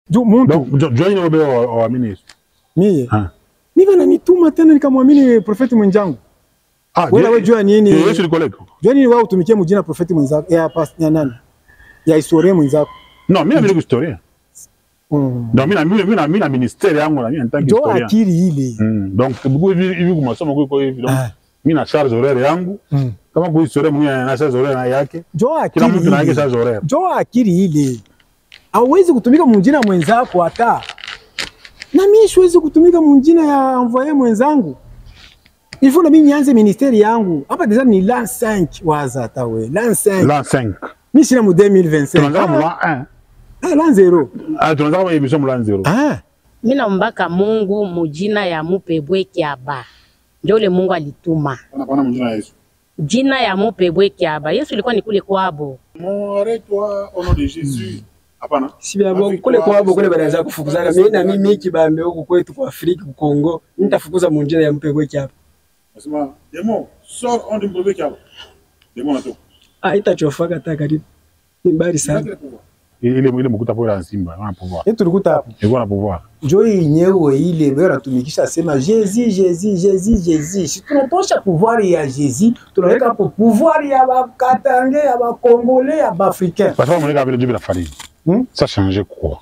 Jo muntu. Donc Johnny Robe waamini Yesu. Mie. Mimi wananituma tena nikamwamini profeti mwenzangu. Wewe jua nini? Yesu ni collègue. Jua nini wao utumikie mjina profeti mwenzako ya ya nani? Ya historia mwenzako. Non, mimi na historia. Donc mimi na ministère yangu na mimi en tant que historien. Jo akili ile. Donc beaucoup hivi kwa masomo kwa hivi donc mimi na charge horaire yangu. Kama kwa historia mimi na charge horaire na yake. Jo akili. Kila mtu na yake charge horaire. Jo akili ile. Hauwezi kutumika mjina mwenzako hata. Na mimi siwezi kutumika mjina ya envoyer mwenzangu. Il faut na mimi nianze ministeri yangu. Hapa deja ni l'an 5 waza hata we. L'an 5. L'an 5. Mimi sina mu 2025. Tunaanza mu l'an 1. L'an 0. Tunaanza mu emission mu l'an 0. Mimi naombaka Mungu mujina ya Mupebwe Kiaba. Ndio ule Mungu alituma. Hapana mjina Yesu. Jina ya Mupebwe Kiaba. Yesu ilikuwa ni kule kwabo. Arrête-toi au nom de Jésus. Hapana. Si babo kule kwabo kule banaanza kufukuzana. Mimi na mimi kibambe huko kwetu kwa Afrika ku Kongo. Nitafukuza munjina ya Mupebwe Kiaba. Nasema demo sort on de Mupebwe Kiaba. Demo nato. Itachofaka hata karibu. Ni mbali sana. Ile mkuta pole ya Simba wana pouvoir. Tulikuta hapo. Ilikuwa na pouvoir. Jo yenyewe ile bora tumikisha sema Jésus. Si tunatosha pouvoir ya Jésus, tunaweka hapo pouvoir ya Bakatange, ya Bakongolais, ya Bafricains. Parce qu'on avec le Dieu de la farine. Ça changeait quoi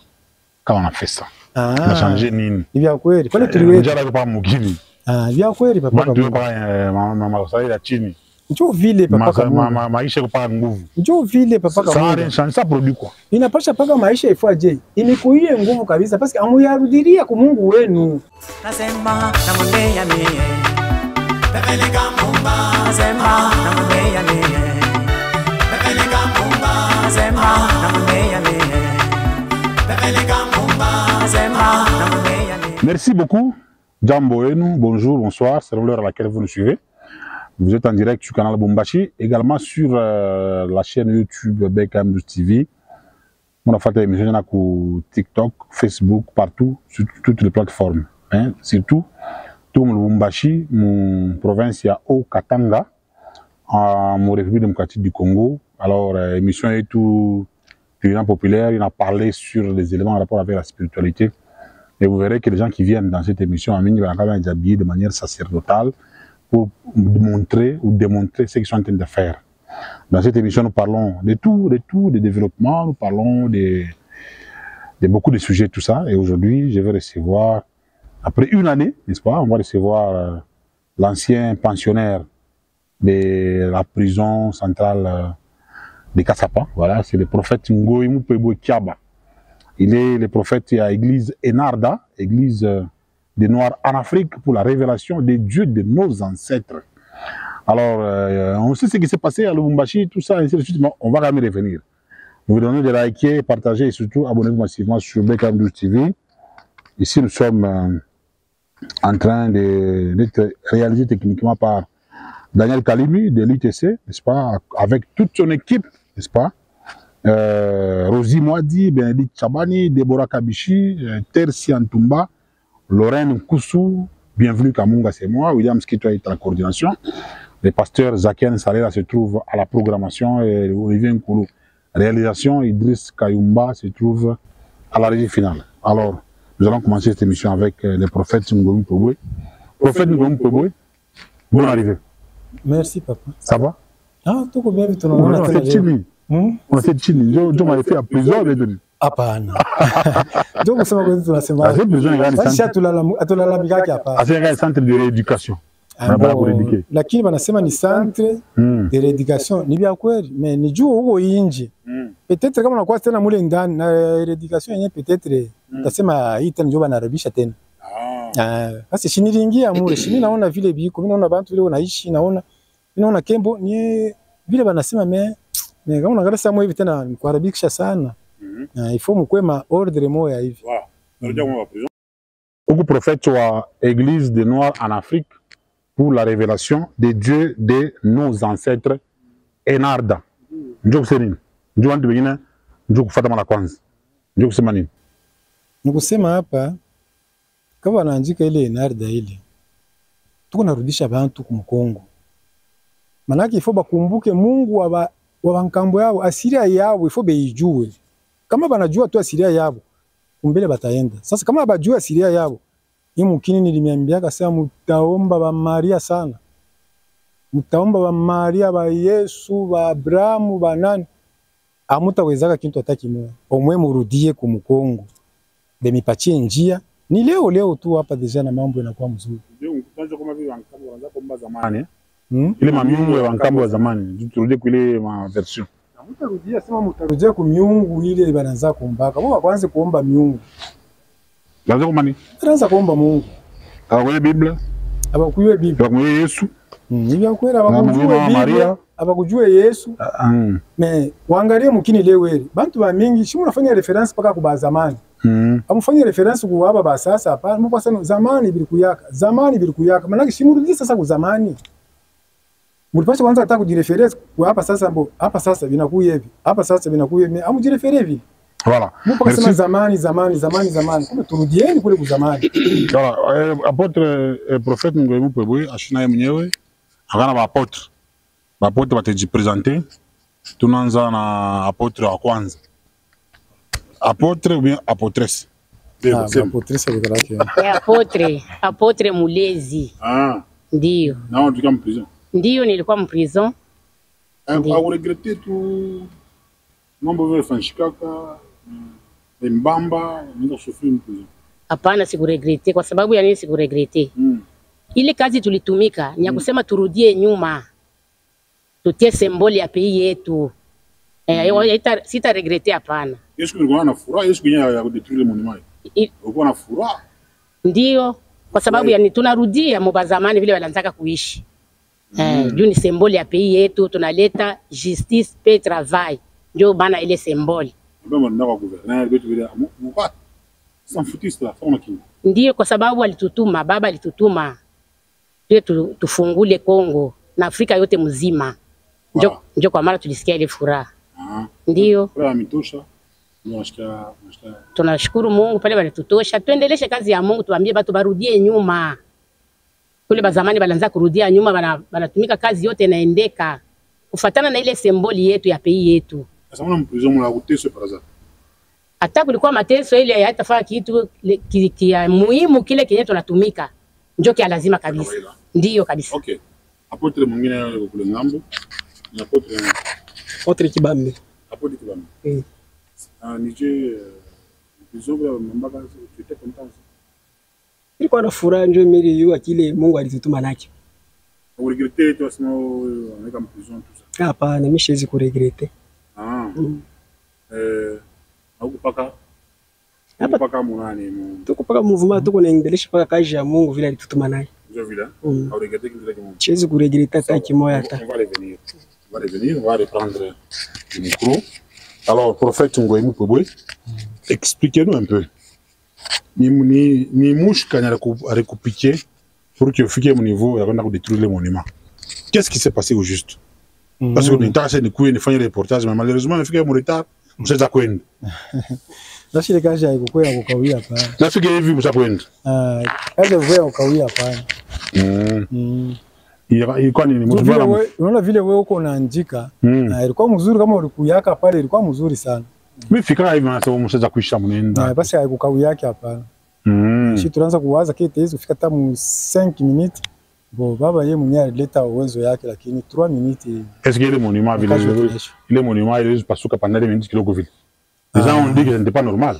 quand on a fait ça? Ça a changé nini? Ni vya kweli. Pale tuliweka. Njara kwa mugini. Vya kweli papa. Ndio kwa mama usai ya chini. Njoo vile papa. Maisha kupaka nguvu. Njoo vile papa. Ça produit quoi? Inapasha paka maisha ifuaje? Imekuie nguvu kabisa parce que amuyarudiria kwa Mungu wenu. Nasema namwambia mie. Pepeleka Mumba. Nasema namwambia mie. Pepeleka Mumba. Nasema namwambia mie. Pepeleka Mumba. Nasema namwambia mie. Merci beaucoup. Jambo wenu, bonjour, bonsoir, c'est l'heure à laquelle vous nous suivez. Vous êtes en direct sur le canal Bombashi, également sur la chaîne YouTube BKM TV. On a fait des émissions sur TikTok, Facebook, partout, sur toutes les plateformes. Hein. Surtout, tout le Bombashi, mon province au Katanga, en République démocratique du Congo. Alors, émission est tout populaire, il a parlé sur les éléments en rapport avec la spiritualité. Et vous verrez que les gens qui viennent dans cette émission, en ligne, vont être habillés de manière sacerdotale pour montrer ou démontrer ce qu'ils sont en train de faire. Dans cette émission, nous parlons de tout, de développement, nous parlons de beaucoup de sujets, tout ça. Et aujourd'hui, je vais recevoir, après une année, n'est-ce pas, on va recevoir l'ancien pensionnaire de la prison centrale de Kassapa. Voilà, c'est le prophète Ngoï Mupebwe Kiaba. Il est le prophète à l'église Enarda, église des Noirs en Afrique, pour la révélation des dieux de nos ancêtres. Alors, on sait ce qui s'est passé à Lubumbashi, tout ça, ainsi de suite, mais on va quand même revenir. Vous donnez des likes, partagez et surtout abonnez-vous massivement sur BKM TV. Ici, nous sommes en train d'être réalisé techniquement par Daniel Kalimi de l'ITC, n'est-ce pas, avec toute son équipe, n'est-ce pas. Rosie Moadi, Bénédicte Chabani, Deborah Kabichi, Tersi Antumba, Lorraine Koussou, bienvenue Kamunga, c'est moi, William Skito est à la coordination. Le pasteur Zaken Salela se trouve à la programmation et Olivier Nkoulou, réalisation, Idriss Kayumba se trouve à la régie finale. Alors, nous allons commencer cette émission avec le prophète Ngoï Mupebwe. Prophète Ngoï Mupebwe, bonne arrivée. Merci papa. Ça va? Ah, tout bien vite. On a fait chini. On a fait chini. Je m'avais fait à prison. Hapana. Donc kusema kwa tunasema. Sasa atulalamika hapa. C'est un centre de rééducation. Lakini wanasema ni centre de rééducation. Ni vya kweli, mais ni juu huko nje. Peut-être kama unakuwa tena mule ndani na rééducation yenyewe peut-être utasema hii tena ndio banarabisha tena. Basi shiniringia mule, shini naona vile biko, mimi naona bantu vile wanaishi, naona kembo ni vile banasema mais kama unaangalia sasa hivi tena ni kuharibikisha sana. Il faut mkwema ordre moya hivi. Beaucoup prophètes wa église des Noirs en Afrique pour la révélation des dieux de nos ancêtres Enarda. Njoo kusema njoo watu wengine njoo kufuata mara kwanza. Njoo kusema nini? Nikusema hapa kama wanaandika ile Enarda ile. Tuko narudisha bantu ku Kongo. Manaki ifo bakumbuke Mungu wa bankambo yao, asiria yao ifo beijue. Kama banajua tu asiria yao, kumbele bataenda. Sasa kama bajua siria yabo, hii mukini nilimiambiaka sasa mutaomba ba Maria sana. Mutaomba ba Maria, ba Yesu, ba Abrahamu, ba nani. Amutawezaka kintu ataki moja. Omwe murudie ku Mkongo. Bemipatie njia. Ni leo tu hapa deja na mambo yanakuwa mzuri. Ndio kwanza kama vile wankambo wanaanza kuomba zamani. Ile mamiungu ya wankambo wa zamani, turudie kule ma version. Mutarudia sema mutarudia ku miungu ile banaanza kuombaka. Wao kwanza kuomba miungu. Baanza kumani? Banaanza kuomba Mungu. Abakuye Biblia. Abakuye Biblia. Abakuye Yesu. Nibya kwera abakujue Biblia. Abakujue Yesu. Me waangalie mukini lewele. Bantu ba mingi shimu nafanya reference paka ku bazamani. Amufanya reference ku aba ba sasa hapa. Mko sana zamani bilikuyaka. Zamani bilikuyaka. Maana shimurudi sasa ku zamani. Mulipasha kwanza hata kujireference kwa hapa sasa mbo. Hapa sasa binakuye hivi. Hapa sasa binakuye hivi. Amujirefere hivi. Voilà. Mpo sema zamani. Kama turudieni kule ku zamani. Voilà, apôtre prophète Ngoyemu Pebwe ashina yeye mwenyewe akana ba apôtre. Ba apôtre batajipresenter. Tunaanza na apôtre wa kwanza. Apôtre ou bien apôtresse? Apôtresse apôtre Mulezi. Ndio. Na ulikuwa mprison. Ndio nilikuwa mprison. Au regretter tu mambo vile fanshikaka mbamba ndio sufiri mprison. Hapana, sikuregrete. Kwa sababu ya nini sikuregrete? Ile kazi tulitumika ni ya kusema turudie nyuma. Tutie symbole ya pays yetu. Sita regrete hapana. Yesu kulikuwa na furaha, Yesu kwenye ya kudetruire monument. Ulikuwa na furaha? Ndio, kwa sababu ya tunarudia mba zamani vile walianzaka kuishi. Juu ni symbole ya pays yetu, tunaleta justice, paix, travail. Ndio bana ile symbole. Ndio ndio gouverneur wetu vile mpa. Sanfutiste la forma kingi. Ndio, kwa sababu alitutuma, baba alitutuma. Tufungule Kongo na Afrika yote mzima. Ndio kwa mara tulisikia ile furaha. Ndio. Furaha mitosha. Tunashukuru Mungu pale walitutosha. Tuendeleshe kazi ya Mungu, tuambie watu barudie nyuma. Kule bazamani balianza kurudia nyuma, banatumika kazi yote inaendeka kufuatana na ile symboli yetu ya pays yetu. Sasa mna mprison mla kuteso par hasard. Hata kulikuwa mateso ile hayatafaa kitu kia muhimu kile kenye tunatumika. Ndio kia lazima kabisa. Ndio kabisa. Okay. Apôtre mwingine yule kule ngambo. Ni Apôtre Kibambe. Apôtre Kibambe. Nije bizoga mbaka tuite content. Ilikuwa na furaha ndio mimi yu akile Mungu alitutuma nacho. Uregrete tu asema anaweka prison tu ça. Hapana, mimi siwezi kuregrete. Au kupaka munani mu. Tuko paka movement tuko naendelesha paka kazi ya Mungu vile alitutuma nayo. Ndio vile. Au regrete kile kimoja. Siwezi kuregrete hata kimoja hata. On va revenir, on va reprendre le micro. Alors, prophète Ngoyemu Pebwe, expliquez-nous un peu. Ni mouche quand a recopié pour que fique mon niveau et avant de détruire les monuments. Qu'est-ce qui s'est passé au juste? Parce que nous avons des couilles, nous faisons des reportages, mais malheureusement, nous faisons mon retard, nous sommes à Kouend. Là, c'est le cas, j'ai eu Kouya pas. Là, c'est que vu, nous sommes à Kouend. Elle devrait au Kouya pas. Unaona vile wewe uko unaandika ilikuwa mzuri, kama ulikuyaka pale ilikuwa mzuri sana. Mimi fikra hivi na sababu mshaza kuisha mnenda. Basi haikukau yake hapana. Sisi tunaanza kuwaza kete hizo fika hata 5 minutes. Bo baba yeye mwenyewe alileta uwezo yake lakini 3 minutes. Est-ce que le monument le monument il est pasuka pendant des minutes kiloko vile. Les gens ont dit que ce n'était pas normal.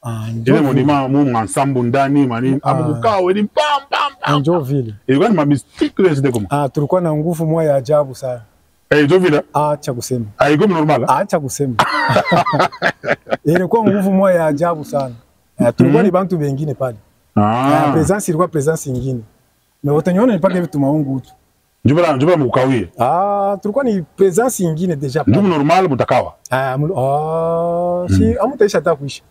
Le monument mon ensemble ndani mani abukao ni pam pam. Ndio vile. Ilikuwa ni mabistiki c'était comment? Tulikuwa na nguvu moja ya ajabu sana. Ndio vile. Acha kusema. Haiko normal. Acha kusema. Ilikuwa nguvu moja ya ajabu sana. Tulikuwa ni bantu wengine pale. Presence ilikuwa presence nyingine. Na utaniona ni pale vitu maungu tu. Njoo mkawie. Tulikuwa ni presence nyingine deja pale. Ndio normal mutakawa. Si amutaisha hata kuisha.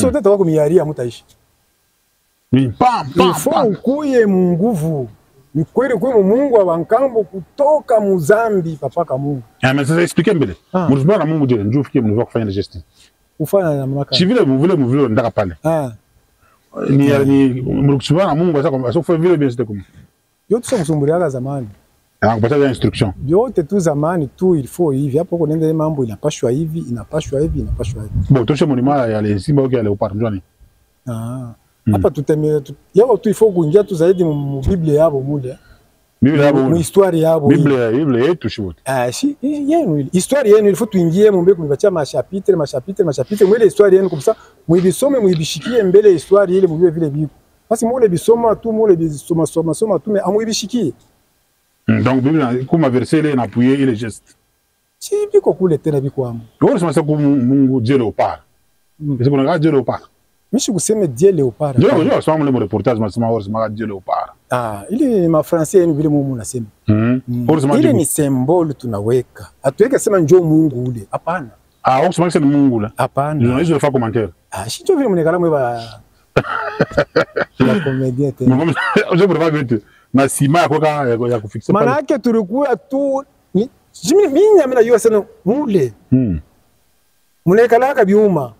Sote tutakuwa kumiaria amutaisha. Ni pam pam. Ifo ukuye munguvu. Ni kweli kwa Mungu wa Bankambo kutoka Muzambi papa Mungu. Mais ça expliquer mbele. Muzimba na Mungu dire njoo fikie mnivyo kufanya geste. Kufanya na mnaka. Si vile mvile ndaka pale. Ni mrukishwa na Mungu sasa kufanya vile bien c'était comme. Yote sio msumburiaga zamani. Anakupatia instruction. Yote tu zamani tu ilifo hivi. Hapo kuna ndio mambo inapashwa hivi, inapashwa hivi, inapashwa hivi. Bon, toshe monima ya les simba au ya leopard njoni. Hapa tutemele yao tu ifo kuingia tu zaidi mu Biblia yabo mule. Biblia yabo. Mu histoire yabo. Biblia yetu shibote. Si yenu histoire yenu ilifo tuingie mu mbele kubacha mashapitre mwele histoire yenu comme ça muibisome muibishikie mbele histoire ile mujue vile biko. Basi mule bisoma tu mule bisoma tu mais amuibishikie. Donc Biblia comme verset là appuyer les gestes. Si biko kule tena biko amu. Wewe unasema kwa Mungu Dieu leopard. Est-ce qu'on a Dieu leopard? Mishi kuseme Dieu leopard. Ndio sema mle reportage masema wewe Dieu leopard. Ile ma français yenu vile Mungu unasema. Ile ni symbole tunaweka. Hatuweke sema njoo Mungu ule. Hapana. Ukisema ni Mungu la. Hapana. Journaliste fa commentaire. Si tu vile mnekala mwa la comédie tena. Je préfère que na sima ya kufixa. Maana yake tulikuwa tu mimi najua sana mule. Mnekala kabiuma.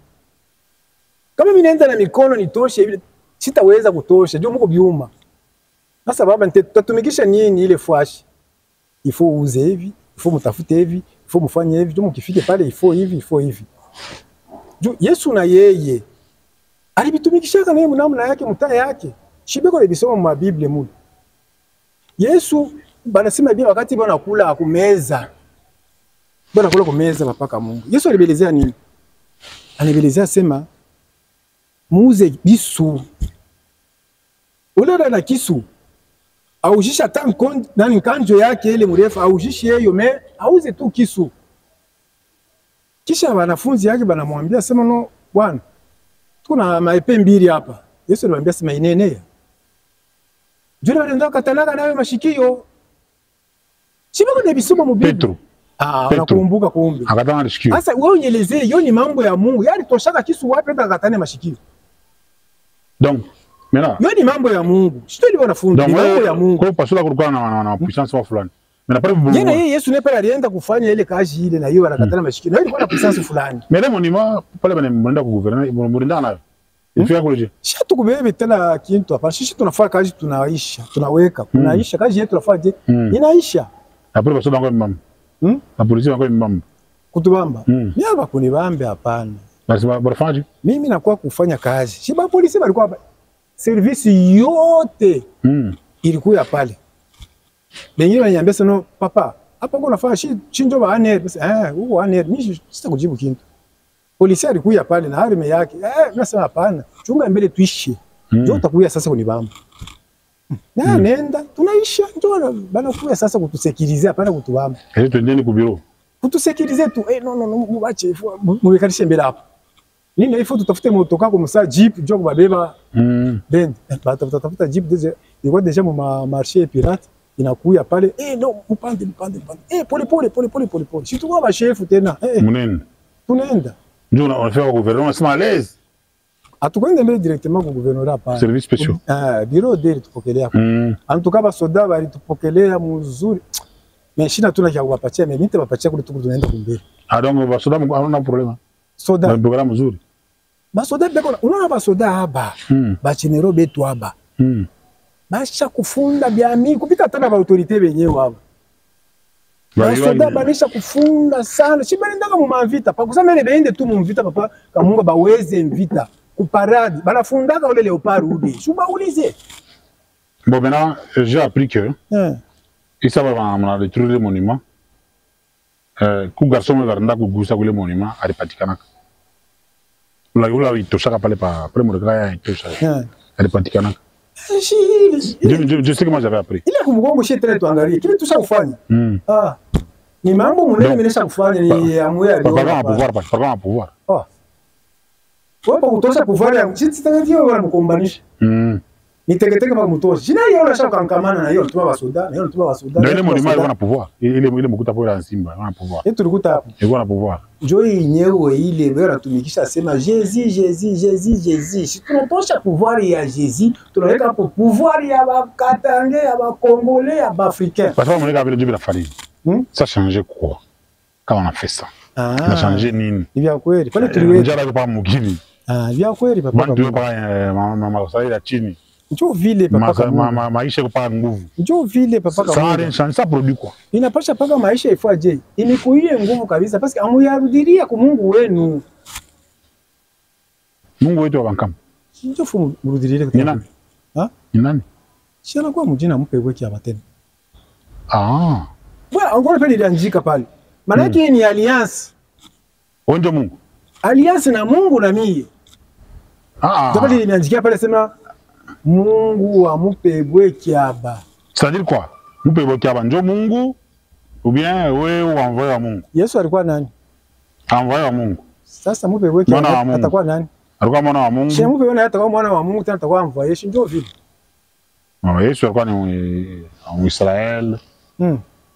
Kama mimi naenda na mikono nitoshe hivi sitaweza kutosha. Ndio mko biuma. Sasa baba nitatumikisha nini ile fwashi? Ifo uze hivi, ifo mtafute hivi, ifo mfanye hivi, ndio mkifike pale ifo hivi. Juu Yesu na yeye alibitumikisha kana yeye namna yake mtaa yake. Shibeko libisoma mu Biblia mule. Yesu banasema bila wakati bwana kula kumeza. Bwana kula kumeza mpaka Mungu. Yesu alibelezea nini? Alibelezea sema muuze bisu. Ulala na kisu. Aujisha tanko nani kanjo yake ile mrefu aujishi yeyo me auze tu kisu. Kisha wanafunzi yake banamwambia sema no bwana. Tuna maepe mbili hapa. Yesu alimwambia sema inene. Jule wanaenda katalaka nayo mashikio. Sibako na bisoma mu Biblia. Petro. Unakumbuka kumbe. Akatana mashikio. Sasa wewe unielezee hiyo ni mambo ya Mungu. Yaani toshaka kisu wapi enda katane mashikio. Donc maintenant, hiyo ni mambo ya Mungu. Sio ndio wanafunzi mambo ya Mungu. Kwa pasula kulikuwa na puissance wa fulani. Mais na pale yeye Yesu ne pale alienda kufanya ile kazi ile na hiyo anakatana mashikio. Na ilikuwa na puissance fulani. Mais le monument pale banaenda ku gouverner, murinda nayo. Ifika kule. Sisi tukubebe tena kintu hapa. Sisi tunafanya kazi tunaisha, tunaweka. Kunaisha kazi yetu tunafanya inaisha. Après pasula ngwa mama. Na polisi ngwa mama. Kutubamba. Ni hapa kunibambe hapana. Basi barafanya. Mimi nakuwa kufanya kazi. Si ba polisi walikuwa service yote ilikuwa pale. Wengine wananiambia sana papa, hapa uko nafanya chinjo ba aner. Huo aner mimi sitakujibu kitu. Polisi alikuwa pale na harime yake. Nasema hapana. Chunga mbele tuishi. Ndio utakuja sasa kunibamba. Na nenda tunaisha ndio bana kuja sasa kutusekirize hapana kutubamba. Twendeni ku bureau. Kutusekirize tu no muache muwekanishe mbele hapo. Nini ifo tutafute motoka kwa msa jeep ndio kubabeba bend tafuta jeep deja mu marché pirate inakuya pale no upande pole si tukua ba chef tena munene tunaenda ndio unafika kwa gouvernement sema l'aise atukwenda mbele directement kwa gouvernement hapa service spécial bureau de tupokelea antuka ba soda bali tupokelea mzuri mais shina tuna kia kuwapatia mais mimi bapatia kule tunaenda kumbele donc ba soda hawana problema soda programme mzuri basoda beko unaona basoda haba ba general betu haba basha kufunda byami kupita tena ba autorité benyewe haba basoda banisha kufunda sana shibalindaka mu mavita pa kusema ile beende tu mu vita papa kamunga baweze mvita ku parade banafundaka ule leopard ude shuba ulize bon maintenant j'ai appris que ça va on a détruire le monument ku garçon garanda ku gusa kule monument alipatikana la itoshaka pale pa après mon regard itosha alipatikana je sais comment j'avais appris ile kumgongo chez tena tuangalie kile tushakufanya ni mambo munene nimesha kufanya ni amwe alio par pouvoir wewe kutosha pouvoir ya sisi tena ndio wala mkombanisha niteketeke kama mtosha jina hiyo unashaka kankamana na hiyo tuma basoda ndio ile monument wana pouvoir ile mkuta pole ya Simba wana pouvoir yetu tulikuta hapo wana pouvoir njoo yenyewe ile wewe unatumikisha sema Jésus si tunatosha pouvoir ya Jésus tunaweka hapo pouvoir ya Bakatange ya Bakongolais ya Baafricains parce qu'on avec le Dieu de la farine ça changeait quoi quand on a fait ça ça changeait nini ni vya kweli pale tuliweka njara kwa mugini vya kweli papa mtu kwa mama ya chini Njoo vile papa kama maisha kupata nguvu. Njoo vile papa kama ça produit quoi? Inapasha paka maisha ifaje? Imekuie nguvu kabisa parce que amuyarudiria kwa Mungu wenu. Mungu wetu wa Bankamba. Njoo fu murudirie kwa nani? Ha? Ni nani? Shana kwa mjina mpe weki ya bateni. Ah. Bwana angora pale ilianjika pale. Maana yake ni alliance. Onjo Mungu. Alliance na Mungu na mie. Ndio pale ilianjikia pale sema Mungu amupe weki aba. C'est-à-dire quoi? Mupe weki aba njo Mungu ou bien wewe envoyé wa Mungu? Yesu alikuwa nani? Envoyé wa Mungu. Sasa mupe weki aba atakuwa nani? Alikuwa mwana wa Mungu. Sio mupe yona atakuwa mwana wa Mungu tena atakuwa envoyé ndio vile. Yesu alikuwa ni en Israël.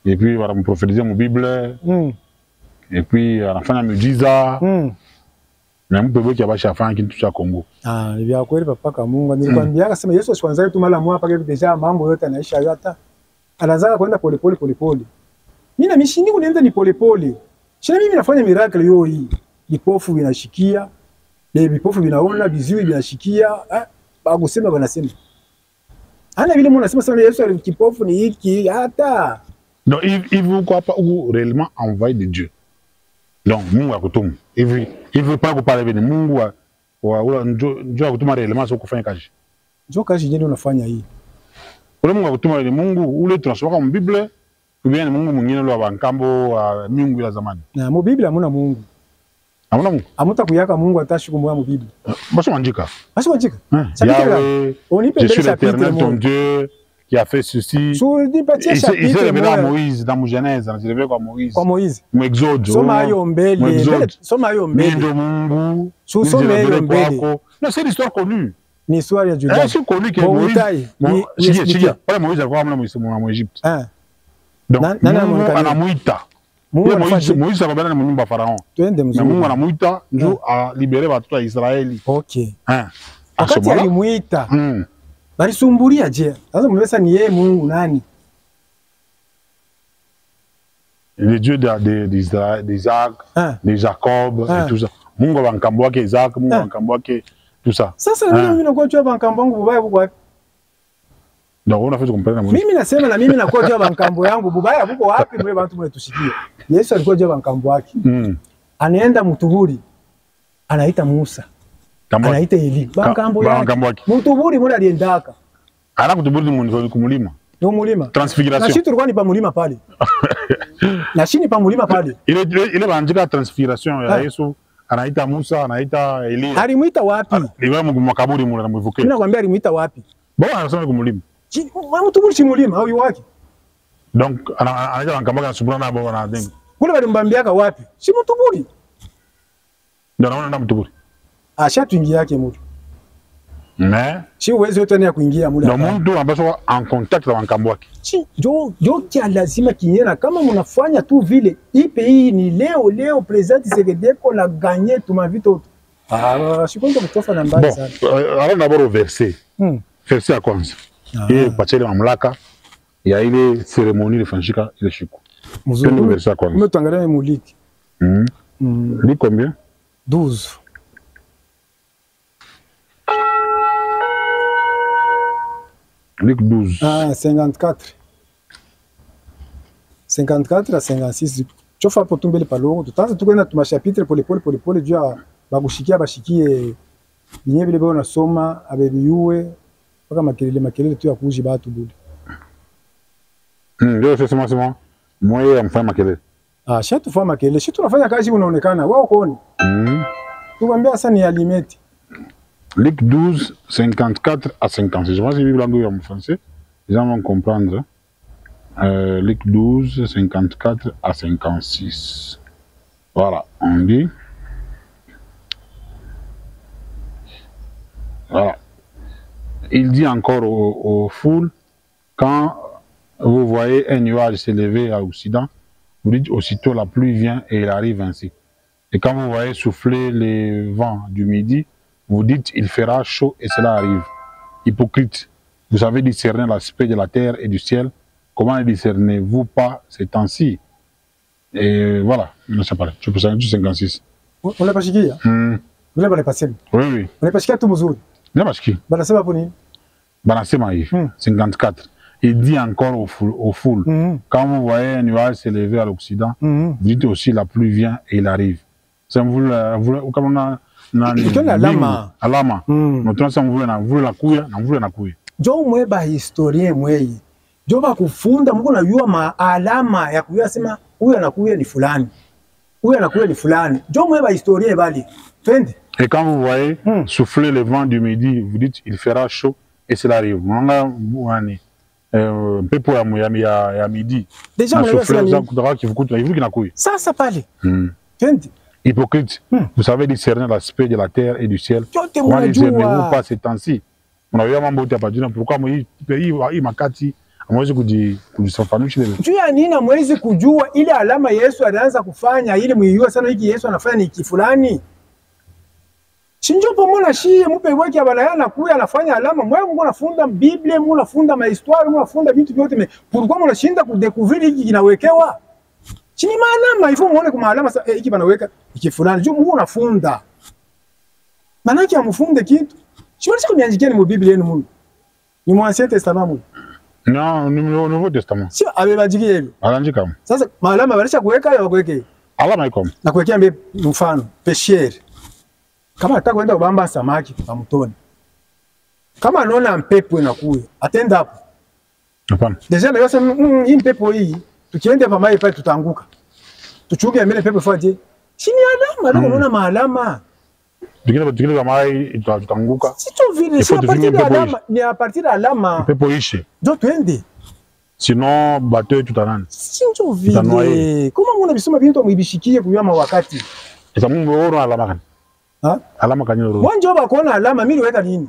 Et puis voilà, me prophétiser mon Bible. Et puis anafanya miujiza. Na mpe kia basha afanya kitu cha Kongo. Ni vya kweli papa kama Mungu. Nilikwambia akasema Yesu asianzae tu mara moja paka deja mambo yote anaisha hata. Anaanza kwenda pole pole. Mimi na mishini kunaenda ni pole pole. Shina mimi nafanya miracle hiyo hii. Vipofu vinashikia. Vipofu vinaona, viziwi vinashikia. Bagusema wanasema. Ana vile mwana sema Yesu kipofu ni hiki hata. Donc il veut quoi pas ou réellement envoyer de Dieu. Donc Mungu akutumu. Il veut pas parler de Mungu wa Dieu akutuma réellement sio kufanya kazi. Ndio kazi yenyewe unafanya hii. Ule Mungu akutuma ni Mungu ule tunasoma kama Biblia, kubia ni Mungu mwingine ule wa Bankambo wa miungu ya zamani. Na mu Biblia hamuna Mungu. Hamuna Mungu. Amuta kuyaka Mungu atashiku mu Biblia. Basi andika. Je suis l'Éternel ton Dieu qui a fait ceci. Il s'est révélé à Moïse dans Genèse, il s'est révélé à Moïse. Kwa Moïse. Mu Exode. Soma ayo mbele. Soma ayo mbele. Mindo Mungu. Soma ayo mbele. Non, c'est l'histoire connue. Ni histoire ya Juda. C'est connu que Moïse. Chigia. Pas Moïse alikuwa mu Egypte. Donc, anamuita. Moïse akabana na mnyumba Farao. Twende mzuri. Na Mungu anamuita ndio alibere watu wa Israeli. Okay. Wakati alimuita. Barisumburia je. Sasa mmesa ni yeye Mungu nani? Le Dieu d'Isaac, de Jacob et tout ça. Mungu wa Nkambo wake Isaac, Mungu wa Nkambo wake tout ça. Sasa mimi nakuwa tu hapa Nkambo wangu bubaya buko wapi? Donc on a fait comprendre moi. Mimi nasema na mimi nakuwa tu hapa Nkambo yangu bubaya buko wapi mwe watu mwetushikie. Yesu alikuwa tu hapa Nkambo wake. Anaenda mtuburi. Anaita Musa. Anaita Eli. Bankambo yake. Mtuburi mwana aliendaka. Ana kutuburi ni kumulima. Ndio mulima. Transfiguration. Na sisi tulikuwa ni pa mulima pale. Na chini pa mulima pale. Ile baandika transfiguration ya Yesu. Anaita Musa, anaita Elia. Alimuita wapi? Ni mu makaburi mwana mwivuke. Mimi nakwambia alimuita wapi? Bwana anasema kumulima. Mtuburi si mulima au wake. Donc anaita Nkambo subura na bwana adenga. Kule balimbambiaka wapi? Si mtuburi. Ndio naona mtuburi. Ashatuingia yake mtu. Mais si uwezo yote ni ya kuingia mule. Na mtu ambaye en contact na Nkambo wake. Si jo kia lazima kinyena kama mnafanya tu vile. Hii pays ni leo president Tshisekedi ko na gagner tout ma vie tout. Si kwenda kutofa na mbali sana. Alors d'abord verset. Verset ya kwanza. Ile pachele mamlaka ya ile cérémonie de Franchika ile shiku. Mzungu verset ya kwanza. Umetuangalia muliki. Ni combien? 12. Luc 12. 54. 54 à 56. Chofa hapo tumbele palongo. Tutaanza tukwenda tuma chapitre pole jua bashikie binye bile bwana soma abebiyue mpaka makelele tu ya kuji batu budi. Ndio sema moyo amfanya makelele. Shatu fanya makelele. Shatu tunafanya kazi unaonekana. Wao kooni. Tukwambia sasa ni alimeti. Luc 12, 54 à 56. Je pense que la Bible en français, les gens vont comprendre. Luc 12, 54 à 56. Voilà, on dit. Voilà. Il dit encore aux foules, quand vous voyez un nuage s'élever à l'Occident, vous dites aussitôt la pluie vient et il arrive ainsi. Et quand vous voyez souffler les vents du midi, vous dites, il fera chaud et cela arrive. Hypocrite, vous savez discerner l'aspect de la terre et du ciel. Comment ne discernez-vous pas ces temps-ci? Et voilà, je ne sais pas. Je peux savoir du 56. On l'a pas chiqué. On l'a pas passé. Oui. On l'a pas chiqué tout mozuri. On l'a pas chiqué. Bala sema poni. Banasema hivi, 54. Il dit encore aux foules, quand vous voyez un nuage s'élever à l'Occident, vous dites aussi la pluie vient et il arrive. C'est comme on a alama. Maintenant, c'est la couille. Jo mweba historien mweye. Jo ba kufunda mko na yua maalama ya kujua sema huyu anakuya ni fulani. Huyu anakuya ni fulani. Jo mweba historien bali. Twende. Et quand vous voyez souffler le vent du midi, vous dites il fera chaud et cela arrive. Mwanga wani pepo ya midi. Déjà on a ça pale. Twende. Hypocrite, vous savez discerner l'aspect de la terre et du ciel. Comment discernez-vous pas ces temps-ci? On a eu un membre de la pourquoi il m'a kati amwezi kujifafanusha ile. Juu ya nini amwezi kujua ile alama Yesu alianza kufanya ili muijue sana hiki Yesu anafanya ni kifulani. Shinjo pomona shie mupe wake abalana kuya anafanya alama mwe mungu anafunda Biblia, mungu anafunda mahistoire, mungu anafunda vitu vyote me. Pourquoi mnashinda kudécouvrir hiki kinawekewa? Chini maalama ifo muone kwa maalama sasa hiki banaweka hiki fulani. Juu mungu anafunda. Maana yake amufunde kitu. Siwezi kuniandikia ni mu Biblia yenu mungu. Ni mu Ancien Testament mungu. Non, ni mu Nouveau Testament. Sio amebandikia hivyo. Anaandika. Sasa maalama balisha kuweka ya kuweke. Alama iko. Na kuwekea mbe mfano pêcheur. Kama nataka kwenda kubamba samaki kwa mtoni. Kama anaona mpepo inakuja, atenda hapo. Hapana. Deja na yose hii mpepo hii, tukienda pa mai pale tutaanguka. Tuchuge mbele pepo faje. Chini alama, ndio unaona maalama. Tukile kama mai tutaanguka. Si tu vile, si a partir de alama, ni a partir de alama. Pepo ishe. Ndio tuende. Sinon bateau tutanana. Si tu vile. Kama mbona bisoma bintu mwibishikie kuyama wakati. Sasa mungu oro alama kan. Ha? Alama kanyoro. Wanje ba kuona alama mimi niweka nini?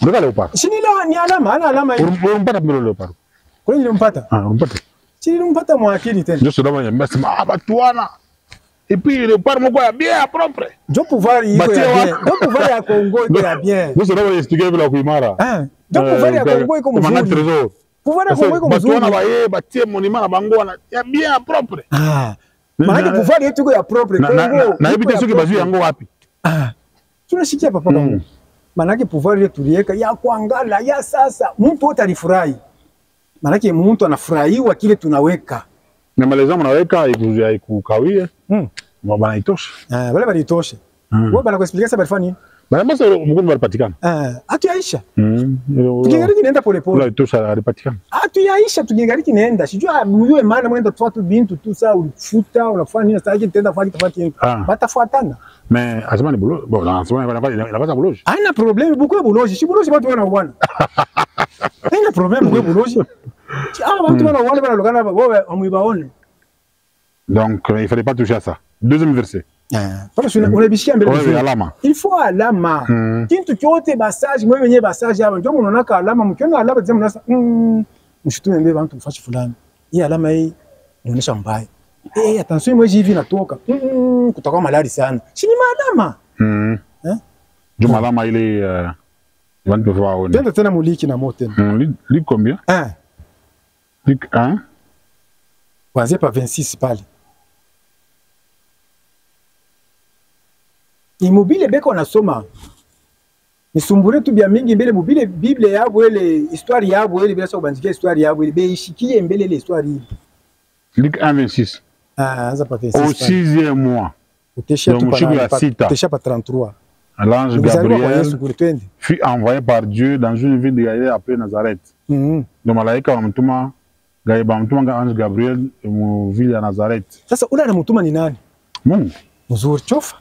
Ndio leopard. Sini la ni alama, ana alama hii. Umpata mbele leopard. Kwa nini umpata? Umpata. Sini umpata mwakili tena. Ndio sio ya mesema batuana. Et puis leopard moko ya bien propre. Ndio pouvoir iko ya bien. Ndio pouvoir ya Kongo iko ya bien. Ndio sio expliquer bila kuimara. Ndio pouvoir ya Kongo iko mzuri. Pouvoir ya Kongo iko mzuri. Batuana baye batie monima na bango ya bien propre. Maana pouvoir yetu iko ya propre Kongo. Na hivi sio kibazu yango wapi? Tunashikia papa Kongo. Manake pouvoir yetu tuliweka ya kuangala ya sasa mtu wote alifurahi. Manake mtu anafurahiwa kile tunaweka. Na maleza mnaweka ikukawie. Mbona itosha? Wale bali itosha. Wewe bana kuexplica sasa balifanya nini? Bana basi mkundu balipatikana. Hatuyaisha. Tukingariki nenda pole pole. Wala itosha alipatikana. Hatuyaisha tukingariki nenda. Sijua mjue maana mwenda tufuata bintu tu saa ulifuta unafanya nini sasa tenda fanya tafaki. Batafuatana. Mais asema ni boulot. Bon, là, asema il a pas de boulot. Ana problème beaucoup de boulot. Si boulot c'est pas toi na wana. Ana problème beaucoup de boulot. Watu wana wana bana lokana wewe amuibaone. Donc il fallait pas toucher à ça. Deuxième verset. Parce que on est bishikia mbele de alama. Il faut alama. Kintu chote basage mwe wenyewe basage hapa. Ndio mnaona alama mkiona alama zema mnasa mshitume mbele bantu mfashi fulani. Hii alama hii inaonyesha mbaya. Attention mwe hivi natoka. Kutakuwa malari sana. Chini alama. Juma alama ile Ivan peut voir. Tenda tena muliki na moto. Lik combien? 1. Lik 1. Kuanzia pa 26 pale. Imobile beko nasoma. Nisumbure tu bia mingi mbele mobile Bible yabo ile histoire yabo ile bila kubandikia histoire yabo ile beishikie mbele ile histoire ile. Lik 1:26. Ça pas 26. Au 6e mois. Utesha pa 33. L'ange Gabriel fut envoyé par Dieu dans une ville de Galilée appelée Nazareth. Donc malaika wamtuma ange Gabriel mu ville ya Nazareth. Sasa ule anamtuma ni nani? Mungu. Mzuri chofa.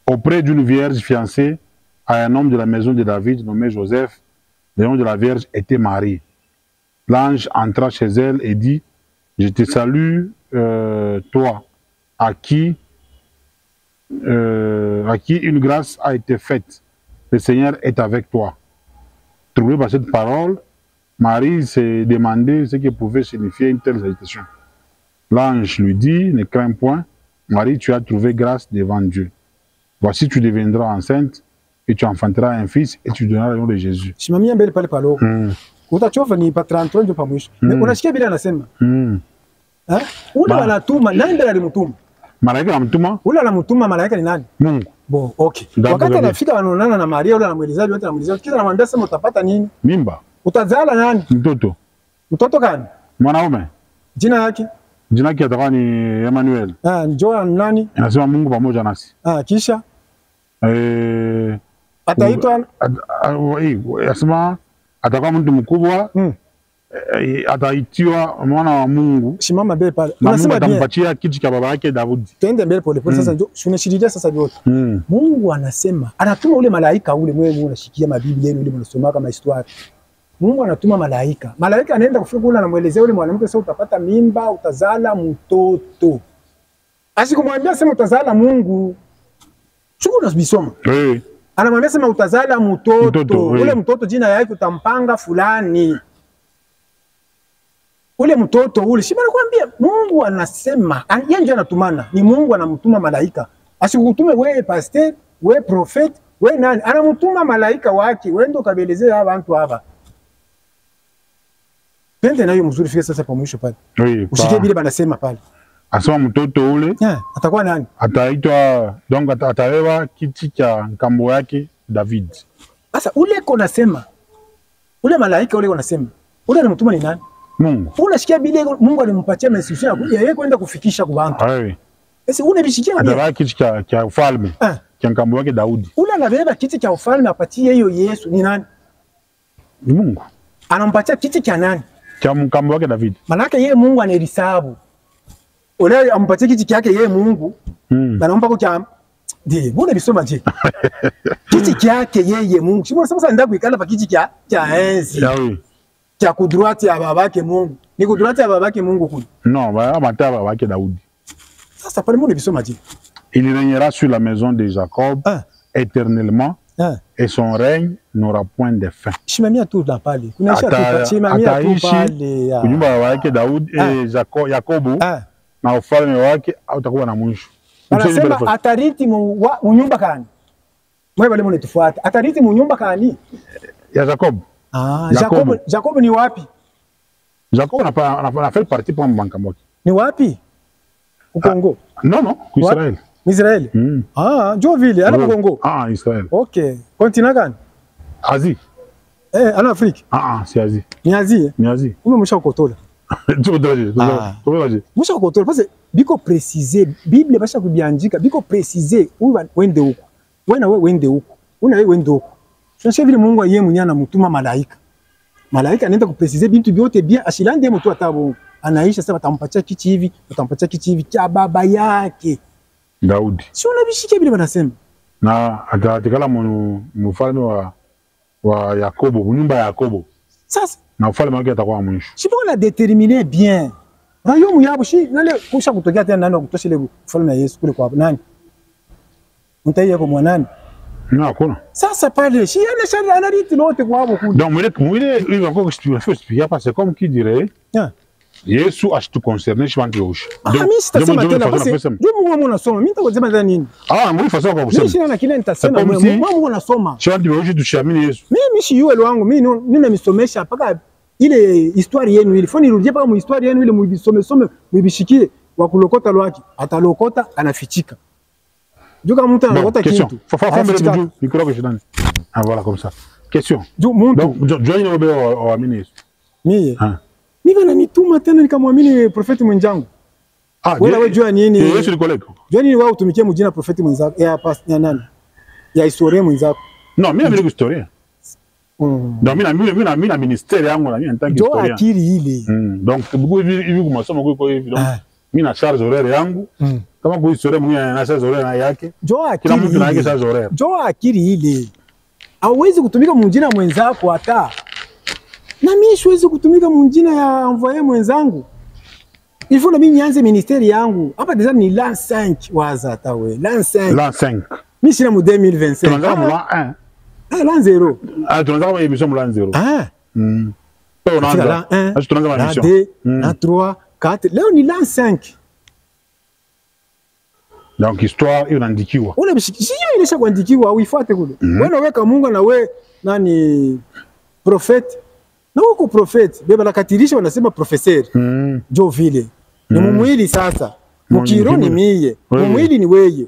Auprès d'une vierge fiancée à un homme de la maison de David nommé Joseph. Le nom de la vierge était Marie. L'ange entra chez elle et dit: Je te salue, toi, à qui une grâce a été faite. Le Seigneur est avec toi. Troublé par cette parole, Marie s'est demandé ce que pouvait signifier une telle salutation. L'ange lui dit: Ne crains point, Marie, tu as trouvé grâce devant Dieu. Voici, tu deviendras enceinte et tu enfanteras un fils et tu donneras le nom de Jésus. Simamia mbele pale palo. Utachofa ni pa 33 ndio pa mwisho. Unasikia bila anasema? Ule anatuma, nani ndiye alimtuma? Malaika anamtuma? Ule anamtuma malaika ni nani? Mungu. Bon, okay. Wakati anafika wanaonana na Maria ule anamueleza wote anamueleza kitu anamwambia sema utapata nini? Mimba. Utazala nani? Mtoto. Mtoto gani? Mwanaume. Jina yake? Jina yake atakuwa ni Emmanuel. Njoo nani? Anasema Mungu pamoja nasi. Kisha? Ataitwa anasema atakuwa mtu mkubwa. Ataitiwa mwana wa Mungu. Simama mbele pale. Unasema atampatia kiti cha baba yake Daudi. Twende mbele pole pole sasa, njoo tunashikilia sasa vyote. Mungu anasema anatuma ule malaika ule mwewe unashikia mabiblia yenu ile mnasoma kama historia. Mungu anatuma malaika. Malaika anaenda kufika kule anamuelezea yule mwanamke sasa utapata mimba, utazala mtoto. Asikumwambia sema utazala Mungu. Chukua unasoma. Anamwambia sema utazala mtoto. Ule mtoto jina yake utampanga fulani. Ule mtoto ule, si nakwambia Mungu anasema, yeye ndiye anatumana. Ni Mungu anamtuma malaika. Asikutume wewe pastor, wewe prophet, wewe nani? Anamtuma malaika wake, wewe ndio kabelezea hawa watu hapa. Pende nayo mzuri fika sasa pa mwisho pale. Usikie vile banasema pale. Asema mtoto ule, atakuwa nani? Ataitwa donc atawewa kiti cha nkambo yake David. Sasa ule konasema, ule malaika ule konasema, ule anamtuma ni nani? Mungu. Unasikia bile Mungu alimpatia message ya yeye kwenda kufikisha kwa watu. Sasa unabishikia atawewa kiti cha ufalme cha nkambo yake Daudi. Ule anabeba kiti cha ufalme apatie hiyo Yesu ni nani? Ni Mungu. Anampatia kiti cha nani? Cha mkambo wake David. Manake yeye Mungu analisabu. Ule ampatie kiti chake yeye Mungu. Na naomba kwa kia ndiye, mbona bisoma je? Kiti chake yeye Mungu. Sio sasa ndio kuikala pa kiti cha enzi. Cha kudruati ya babake Mungu. Ni kudruati ya babake Mungu kule. Non, baba babake Daudi. Sasa pale mbona bisoma je? Il régnera sur la maison de Jacob éternellement. Et son règne n'aura point de fin. Shimamia tu na pale. Kunaisha tu shimamia tu pale. Kunyumba wake Daudi Yakobo na ufalme wake hautakuwa na mwisho. Anasema atariti munyumba kani? Mwewe wale mnatufuata. Atariti munyumba kani? Ya Jacob. Jacob ni wapi? Jacob n'a fait partie pour Mbankamboki. Ni wapi? Kongo. Non, Israël. Israël. Ndio vile, ana Kongo. Israël. Okay. Continent gani? Asie. Ana Afrique. C'est Asie. Ni Asie. Ni Asie. Umemsha kukotola. Musha kukotola parce biko préciser Bible basha kubiandika biko préciser wende huko. Wewe wende huko. Wewe wende huko. Tunasema vile Mungu yeye mwenyewe anamtuma malaika. Malaika anaenda kupreciser vitu vyote bien ashilande mtu atabo. Anaisha sasa atampatia kichi hivi, atampatia kichi hivi cha baba yake Daudi. Si unabishikia vile wanasema. Na atatikala mfalme wa Yakobo, nyumba ya Yakobo. Sasa na ufalme wake atakuwa mwisho. Si bona déterminer bien. Royaume yabo shi nale kusha kutokea tena nani kutosha ile ufalme wa Yesu kule kwa nani? Mtaiye kwa mwanani? Non, hakuna. Sasa pale shi ana riti lote kwa hapo kule. Donc mwile il va expliquer parce que comme qui dirait Yesu ashtu concerné shwanti ushi. Mimi sitasema tena basi. Ndio Mungu unasoma. Mimi nitakusema nini? Mwili fasoma kwa kusema. Mimi sina kile nitasema Mungu unasoma. Shwanti ushi tushamini Yesu. Mimi si yule wangu. Mimi nimesomesha mpaka ile histoire yenu ile. Foni nirudie paka mu histoire yenu ile muibisome muibishikie wa kulokota lwaki. Atalokota anafichika. Joka mtu analokota kitu. Fafa mbele micro que je donne. Voilà comme ça. Question. Donc join au beo wa amini Yesu. Mimi mimi wananituma tena nikamwamini profeti mwenzangu. Wewe jua nini? Yesu ni collègue. Jua nini wao utumikie mjina profeti mwenzako ya pas ya nani? Ya historia mwenzako. Non, mimi na historia. Donc mimi na ministère yangu na mimi nataka historia. Ndio akili ile. Donc hivi kwa masomo kwa hivi donc mimi na charge horaire yangu. Kama kwa historia mimi na charge horaire yake. Kila mtu na yake charge horaire. Ndio akili ile. Hauwezi kutumika mjina mwenzako hata. Na mimi siwezi kutumika mjina ya envoyer mwenzangu. Il faut na mimi nianze ministeri yangu. Hapa deja ni l'an 5 waza tawe. L'an 5. L'an 5. Mimi sina mu 2025. Tunaanza mu l'an 1. L'an 0. Tunaanza kama émission mu l'an 0. Tunaanza l'an 1. Tunaanza ma émission. L'an 2, 4. Leo ni l'an 5. Donc histoire inaandikiwa. Una bishikishio ile kuandikiwa uifuate kule. Wewe weka Mungu na we nani prophète. Na huko prophet beba la katirisha wanasema professeur. Jo vile. Ni mumwili sasa. Mukiro ni miye. Mumwili ni weye.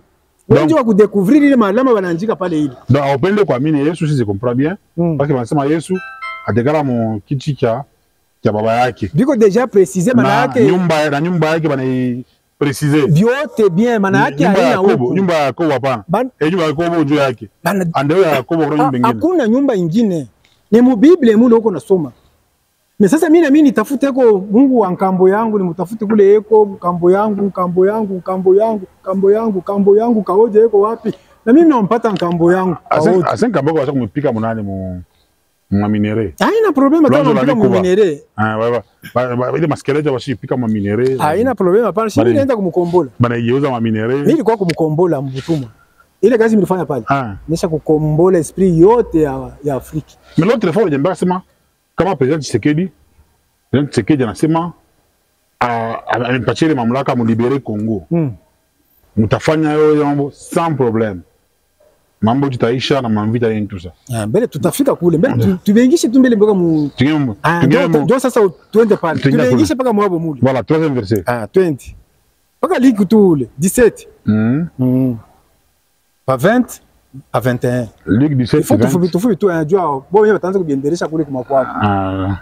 Wengi wa kudécouvrir ile malama wanaandika pale ile. Donc upende kuamini Yesu sisi comprend bien. Parce que wanasema Yesu atekala mu kiti kya baba yake. Biko déjà précisé maana yake. Nyumba yake bana préciser. Vyote bien maana yake haina huko. Nyumba ya Yakobo hapana. Nyumba ya Yakobo juu yake. Andeo ya Yakobo kwa nyumba nyingine. Hakuna nyumba nyingine. Ni mu Biblia mule huko nasoma. Na sasa mimi nitafute eko Mungu wa nkambo yangu, nimtafute kule eko nkambo yangu kaoje eko wapi? Na mimi nampata nkambo yangu. Asa nkambo kwa kumipika munani mu minere. Haina problema kama mpika mu minere. Ile maskeleja washipika mu minere. Haina problema hapana, mimi naenda kumkombola. Bana yeuza mu minere. Mimi nilikuwa kumkombola Mbutuma. Ile kazi nilifanya pale. Nisha kukombola esprit yote ya Afrika. Mais l'autre fois j'aime sema kama president Tshisekedi anasema amempatia ile mamlaka mulibere Kongo. Mtafanya yoyo mambo sans problème. Mambo tutaisha na mamvita yenyewe tu sasa. Mbele tutafika kule. Mbele tubengishe tu mbele mpaka mu. Ndio sasa tuende pale. Tubengishe mpaka mwabo mule. Voilà, troisième verset. 20. Mpaka liku tu ule 17. Pas 20 à 21. Luc 17. Il faut tufubi tu unajua bon yeye ataanza kujiendelesha kule kwa kwao.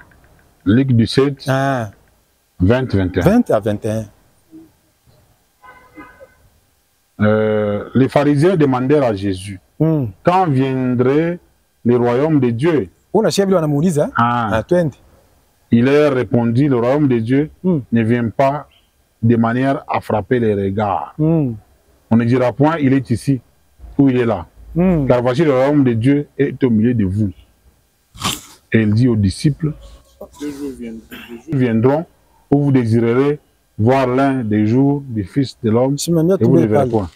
Luc 17. 20 21. 20 à 21. Les pharisiens demandèrent à Jésus quand viendrait le royaume de Dieu. Il leur répondit, le royaume de Dieu ne vient pas de manière à frapper les regards. On ne dira point, il est ici ou il est là. Car voici le royaume de Dieu est au milieu de vous. Et il dit aux disciples, deux jours viendront où vous désirerez voir l'un des jours du Fils de l'homme et vous ne verrez point.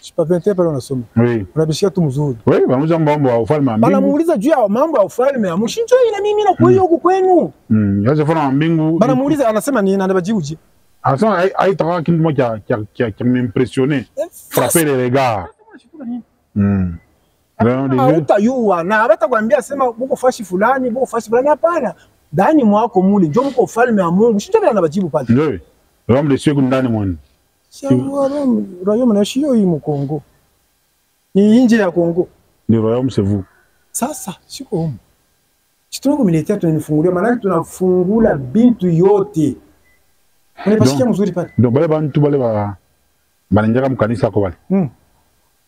Oui. Oui, wanamuuliza mambo ya ufalme wa mbingu. Wanamuuliza juu ya mambo ya ufalme wa mshinjo ila mimi na kwa hiyo huko kwenu. Yaani fana wa mbingu. Wanamuuliza anasema nini na bajiuji. Anasema haitaka kitu moja qui m'impressionner. Frapper les regards. Hautayua na hatakwambia sema buko fashi fulani hapana. Ndani mwako mule ndio mko ufalme wa Mungu. Shinjo bila anabajibu pale. Ndio. Royaume de Dieu ndani mwani. Royaume na shio hii mu Kongo. Ni nje ya Kongo. Ni royaume c'est vous. Sasa siko huko. Tunako militaire tunanifungulia maana tunafungula bintu yote. Unapasikia mzuri pale. Ndio bale bantu bale bananjaka mkanisa kwa bale.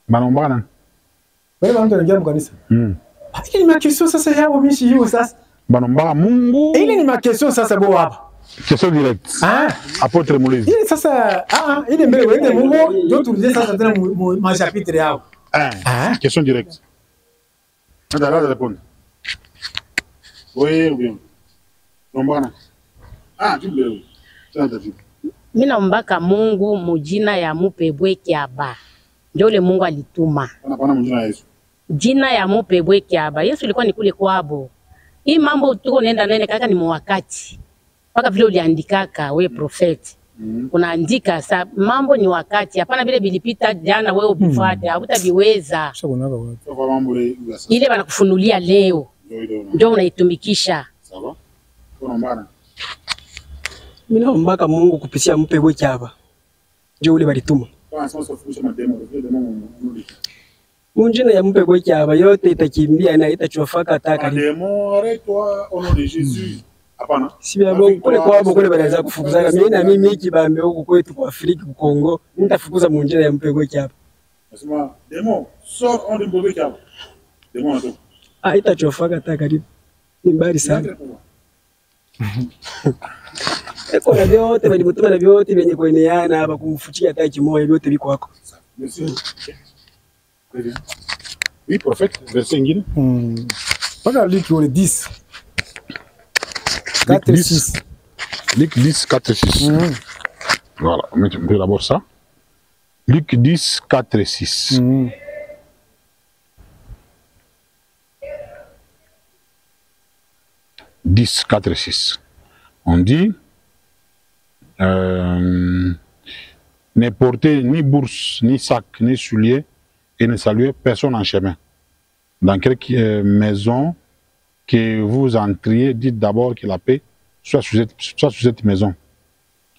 Banaombana. Bale bantu bananjaka mkanisa. Ile ni makesho sasa yao mishi hiyo sasa. Banaomba Mungu. Ile ni makesho sasa bo hapa. Question directe. Apôtre Moulezi. Ile sasa ile mbele wende Mungu ndio tulize sasa tena ma chapitre yao. Question directe. Ndio la répondre. Oui ou bien. Nombana. Jumbe. Sasa vipi? Mimi naombaka Mungu mujina ya Mupebwe Kiaba. Ndio ile Mungu alituma. Anapana mjina Yesu. Jina ya Mupebwe Kiaba. Yesu ilikuwa ni kule kwabo. Hii mambo tuko nenda nene kaka ni mwakati. Paka vile uliandikaka we prophet. Unaandika sa mambo ni wakati. Hapana vile bilipita jana wewe ubifuate, hutabiweza. Ile wanakufunulia leo. Ndio unaitumikisha. Sawa? Unaombana. Mimi naombaka Mungu kupitia Mupebwe Kiaba. Ndio ule balituma. Munjina ya Mupebwe Kiaba yote itakimbia na itachofaka taka. Demo arrête-toi au nom de Jésus. Hapana. Si bien kule kwabo kule banaanza kufukuza. Mimi kibambe huko kwetu kwa Afrika ku Kongo, nitafukuza munjina ya Mupebwe Kiaba. Nasema demo sort on Mupebwe Kiaba. Demo ndo. Itachofaka taka ni mbali sana. Eko na vyote walibutuma na vyote venye kueneana hapa kumfutia hata kimoja vyote viko wako. Merci. Oui, prophète, verset ingine. Regarde Luc 10. 4 et 6. Luc 10, 4 et 6. Voilà, on met d'abord ça. Luc 10, 4 et 6. 10, 4 et 6. On dit ne portez ni bourse, ni sac, ni souliers et ne saluez personne en chemin. Dans quelque maison que vous entriez, dites d'abord que la paix soit sur cette maison.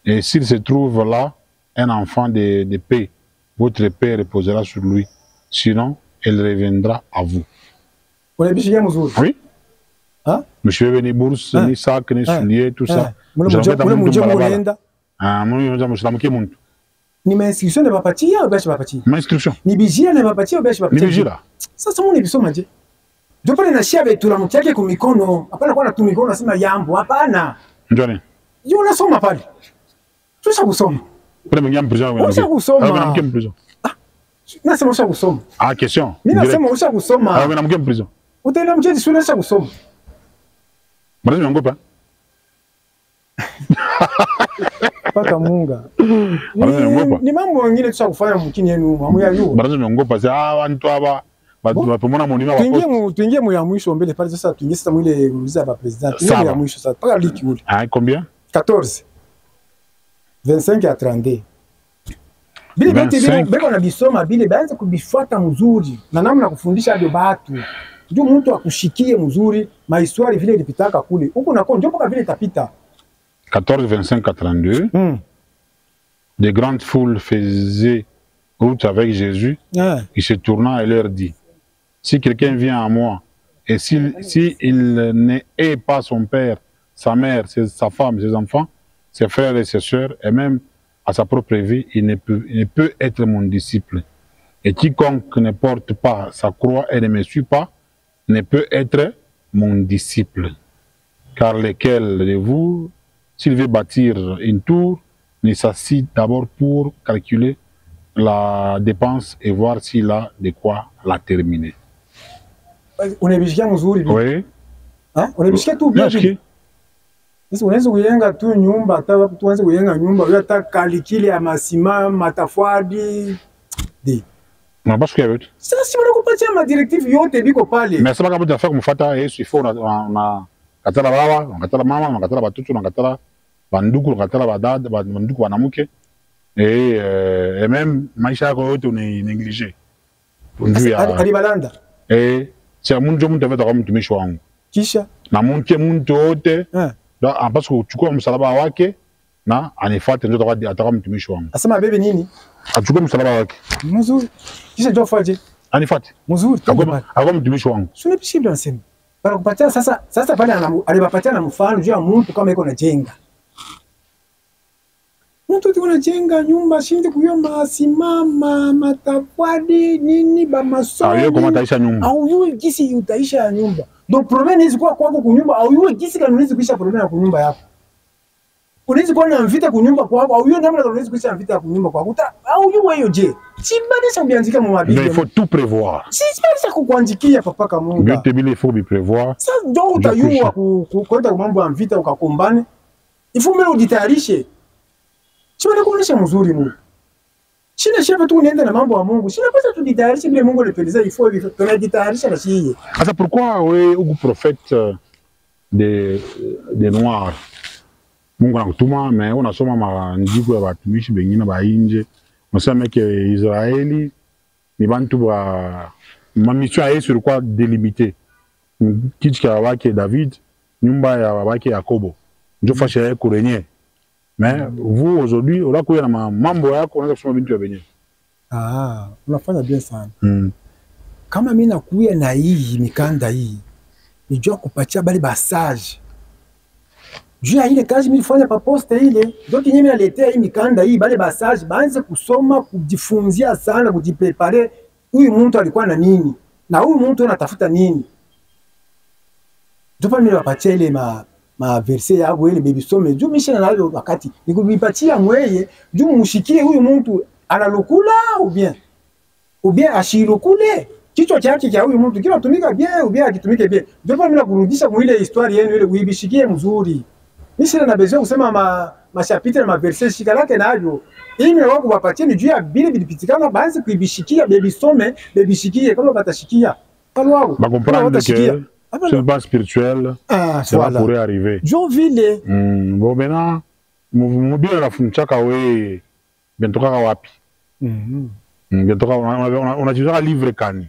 Et s'il se trouve là un enfant de paix, votre paix reposera sur lui. Sinon, elle reviendra à vous. Oui. Hein? Monsieur venu bourse, ni sac, ni soulier, tout ça. Ni ma instruction ne va pas tirer, ou bien je vais pas tirer. Ma instruction. Ni bijia ne va pas tirer, ou bien je vais pas tirer. Ni bijia. Ça c'est mon émission maji. Je pale na shia betu la mtiake kwa mikono. Hapana kwa na tu mikono nasema yambo, hapana. Njoni. Yo unasoma pale. Tusha kusoma. Pale mwingia prison wewe. Usha kusoma. Wewe unamkia prison. Nasema usha kusoma. Ah, question. Mimi nasema usha kusoma. Wewe unamkia prison. Utaenda mchezo shule usha kusoma. Mbona unangopa? Paka munga. Ni mambo mengine tusha kufanya mkini yenu mamu ya yuo. Baraza unangopa sasa watu hapa wapomona monima wa tuingie mu ya mwisho mbele pale sasa tuingie sasa mwile uliza ba president. Tuingie ya mwisho sasa. Paka liki ule. Ah, combien? 14. 25 à 32. Bile bete beko na bisoma bile baanze kubifuata mzuri na namna kufundisha hadi batu. Ndio mtu akushikie mzuri mahistoire vile ilipitaka kule. Huko nako ndio paka vile itapita. 14 25 82. Des grandes foules faisaient route avec Jésus. Il se tourna et leur dit: si quelqu'un vient à moi et s'il n'est pas son père, sa mère, sa femme, ses enfants, ses frères et ses sœurs, et même à sa propre vie, il ne peut être mon disciple. Et quiconque ne porte pas sa croix et ne me suit pas, ne peut être mon disciple. Car lequel de vous, s'il veut bâtir une tour, ne s'assit d'abord pour calculer la dépense et voir s'il a de quoi la terminer. On est bien mzuri. Oui. Hein? On est bien tout bien. Sisi unaweza kujenga tu nyumba hata tuanze kujenga nyumba wewe hata kalikile ya masima matafadi di. Na basi kwa wetu. Sasa si wanakupatia ma directive yote biko pale. Mais sasa kama tunafaa kumfuata Yesu ifo na katala baba, na katala mama, na katala batoto, na katala banduku, na katala badada, banduku banamuke. Et même maisha yako yote uneneglige. Alibalanda. C'est munjo mtu aveta kama mtumishi wangu. Kisha na mtu wote parce que uchukua msalaba wake na anifuate ndio atakuwa mtumishi wangu. Asema bebe nini? Achukue msalaba wake. Mzuri. Kisha ndio faje? Anifuate. Mzuri. Akawa mtumishi wangu. Sio possible nasema. Para kupatia sasa pale alibapatia na mfano juu ya mtu kama iko na jenga. Mtu iko na jenga nyumba shinde kuyoma simama matafadi nini ba masomo. Hiyo kama taisha nyumba. Au yule kisi utaisha nyumba. Donc problème hizi kwa kwako kunyumba au yule kisi kana unaweza kuisha problème ya kunyumba yako. Unaweza kuwa na mvita kunyumba kwako au yule namna unaweza kuisha mvita ya kunyumba kwako. Au yule hiyo je. Sibadisha kuandika mu mabiblia. Il faut tout prévoir. Sibadisha kukuandikia papa kama Mungu. Yote bila il faut bien prévoir. Sasa ndio utayua kwenda mambo ya mvita ukakombane. Il faut mbele ujitayarishe. Sio kuonesha mzuri Mungu. Sina shefa tu unaenda na mambo ya Mungu. Sina pesa tujitayarishe bila Mungu anapendeza ifo hivi. Tunajitayarisha na sisi. Sasa pourquoi wewe uko prophète des noirs? Mungu anakutuma mais unasoma maandiko ya watumishi wengine ba nje. Unasema que Israeli ni bantu ba ma mission est sur quoi délimité. Kitu cha wake David, nyumba ya wake Yakobo. Ndio fasha yako renye. Mais vous aujourd'hui, on a quoi na mambo yako unaweza kusoma bintu ya benye. Unafanya bien sana. Kama mimi nakuya na hii mikanda hii, nijua kupatia bali basage. Juu ya ile kazi mimi nilifanya pa poste ile, ndio kinyi mimi naletea hii mikanda hii bali basage, baanze kusoma, kujifunzia sana, kujiprepare huyu mtu alikuwa na nini na huyu mtu anatafuta nini. Ndio mimi napatia ile ma verse yabo ile baby some juu mishana nalo wakati nikubipatia mweye juu mushikie huyu mtu analukula ou bien ashirukule kichwa chake cha huyu mtu kila tumika bien ou bien akitumike bien. Ndio mimi nakurudisha mu ile histoire yenu ile uibishikie mzuri. Mishana na besoin kusema ma chapitre na verse shikalake nayo ili na wako wapatie ni juu ya bile bilipitikana baanze kuibishikia baby some baby shikie kama batashikia pale wao ba comprendre que c'est le bas spirituel, ça voilà. Pourrait arriver. Jovile. Bon maintenant, mobile la funchaka we bentoka wapi. Bentoka on a déjà livré kani.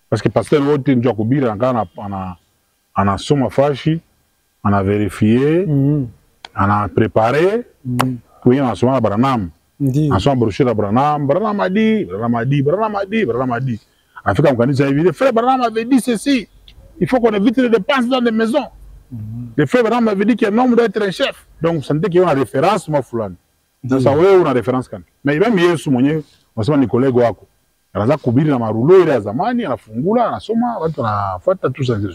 Parce que pasteur wote ndio kubira ngana ana soma fashi, ana vérifier, ana préparer pour y en soma Branham. En soma brochure Branham a dit. Afika mkanisa hivi, frère Branham avait dit ceci. il faut qu'on évite les dépenses dans les maisons. Les frères Branham m'avaient dit qu'un homme doit être un chef. Donc, vous sentez qu'il y a une référence, moi, Fulani. Donc, ça, oui, une référence. Mais même hier, sous mon on se dit collègue wako. Anaanza kubiri na marulo ile ya zamani, anafungula, anasoma, watu wanafuata tu sasa.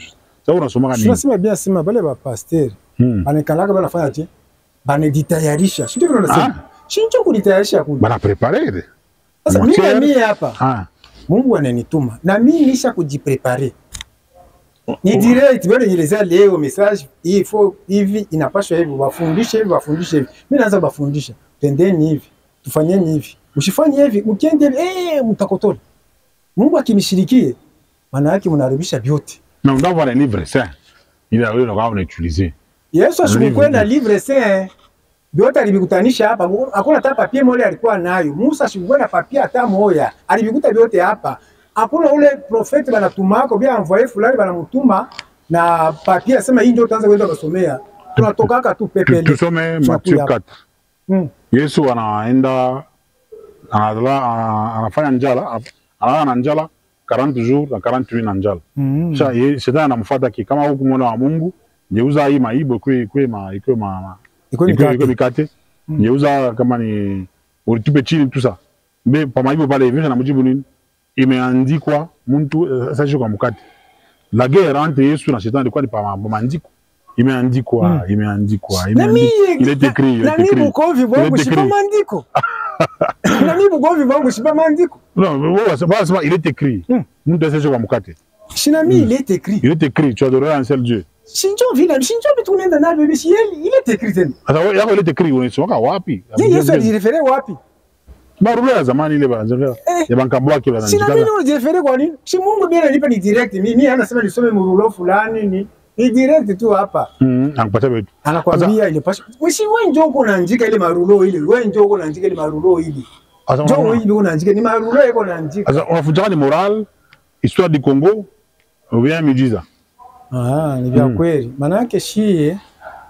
Sasa unasoma gani? Tunasema bien sema bale ba pasteur. Anakalaka banafanya aje? Banajitayarisha. Sio ndio unasema? Shinjo kujitayarisha kule. Bana prepare. Sasa mimi hapa. Mungu ananituma. Na mimi nisha kujiprepare. Ni direct bale nileza leo message il faut hivi inapaswa hivi wafundishe hivi. Mimi naanza bafundisha. Tendeni hivi. Tufanyeni hivi. Usifanye hivi, ukiende hivi, mtakotola. Mungu akimshirikie, maana yake mnarudisha vyote. Mais on doit avoir un livre saint. Il a le droit d'utiliser. Yesu asikukwenda livre saint. Vyote alivikutanisha hapa. Hakuna hata papier moja alikuwa nayo. Musa asikukwenda papier hata moja. Alivikuta vyote hapa. Hakuna ule profeti banatumako bia envoyer fulani banamutuma na papier asema hii ndio utaanza kwenda kusomea. Tunatokaka tu pepe. Tusome Matthieu 4. Yesu anaenda anafanya njala, ana njala 40 jours na 48 na njala. Sasa shetani anamfuata kama huku mwana wa Mungu, geuza hii maibo iko mikate. Geuza kama ni ulitupe chini tu sasa. Mbe pa maibo pale hivi anamjibu nini? Imeandikwa mtu sasa kwa mkate. La guerre entre Yesu na shetani ilikuwa ni pa maandiko. Imeandikwa. Il est écrit. Na mimi mkovi wangu si pa maandiko. Na mimi mkovi wangu si pa maandiko. Non, il est écrit. Nous devons faire mukate. Shinami, il est écrit. Il est écrit, tu adoreras un seul Dieu. Shinjo tunaenda na bébé si il est écrit tena. Sasa yako ile écrit unasoma wapi? Yesu alireferee wapi? Barua ya zamani ile banzanga. Ya bankambwa yake banandika. Sina mimi unajireferee kwa nini? Si Mungu bila nipa ni direct. Mimi anasema nisome murulo fulani ni direct tu hapa. Anakupatia vitu. Anakuambia ile pasha. Wewe njoo uko unaandika ile marulo ile. Wewe njoo uko unaandika ile marulo ile. Njoo wewe uko unaandika ni marulo yako unaandika. Sasa unafunza ni moral, histoire du Congo, ou bien miujiza. Ni vya kweli. Maana yake shie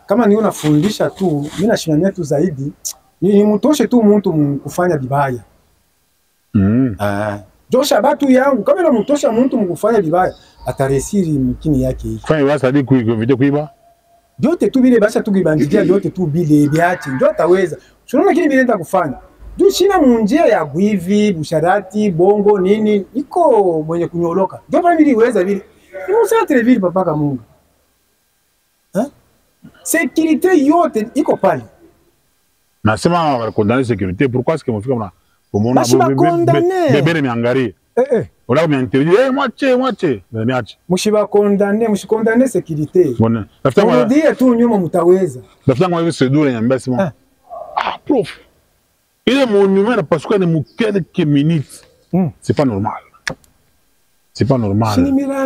kama ni unafundisha tu, mimi nashimamia tu zaidi, ni mtoshe tu mtu kufanya vibaya. Josha batu yangu kama na mtosha mtu mkufanya vibaya, ataresiri mkini yake hii. Fanya wasa hadi video kuiba. Vyote tu bile basi tu kubandikia vyote tu bile biache, ndio ataweza. Unaona kile bile nenda kufanya. Ndio shina munjia ya guivi, busharati, bongo nini, iko mwenye kunyoloka. Ndio pale niliweza vile. Ni msatre vile papa kama Mungu. Sécurité yote iko pale. Nasema condamner sécurité, pourquoi est-ce que mon frère pour mon bébé miangarie. Ola mianterdire moitié. Niache. Mushiba condamner sécurité. Bon. On dit tu nyuma mutaweza. Dafuta ngwa hivi sedure nyambia sima. Prof. Il est monument parce qu'on est mou quelques minutes. C'est pas normal. C'est pas normal.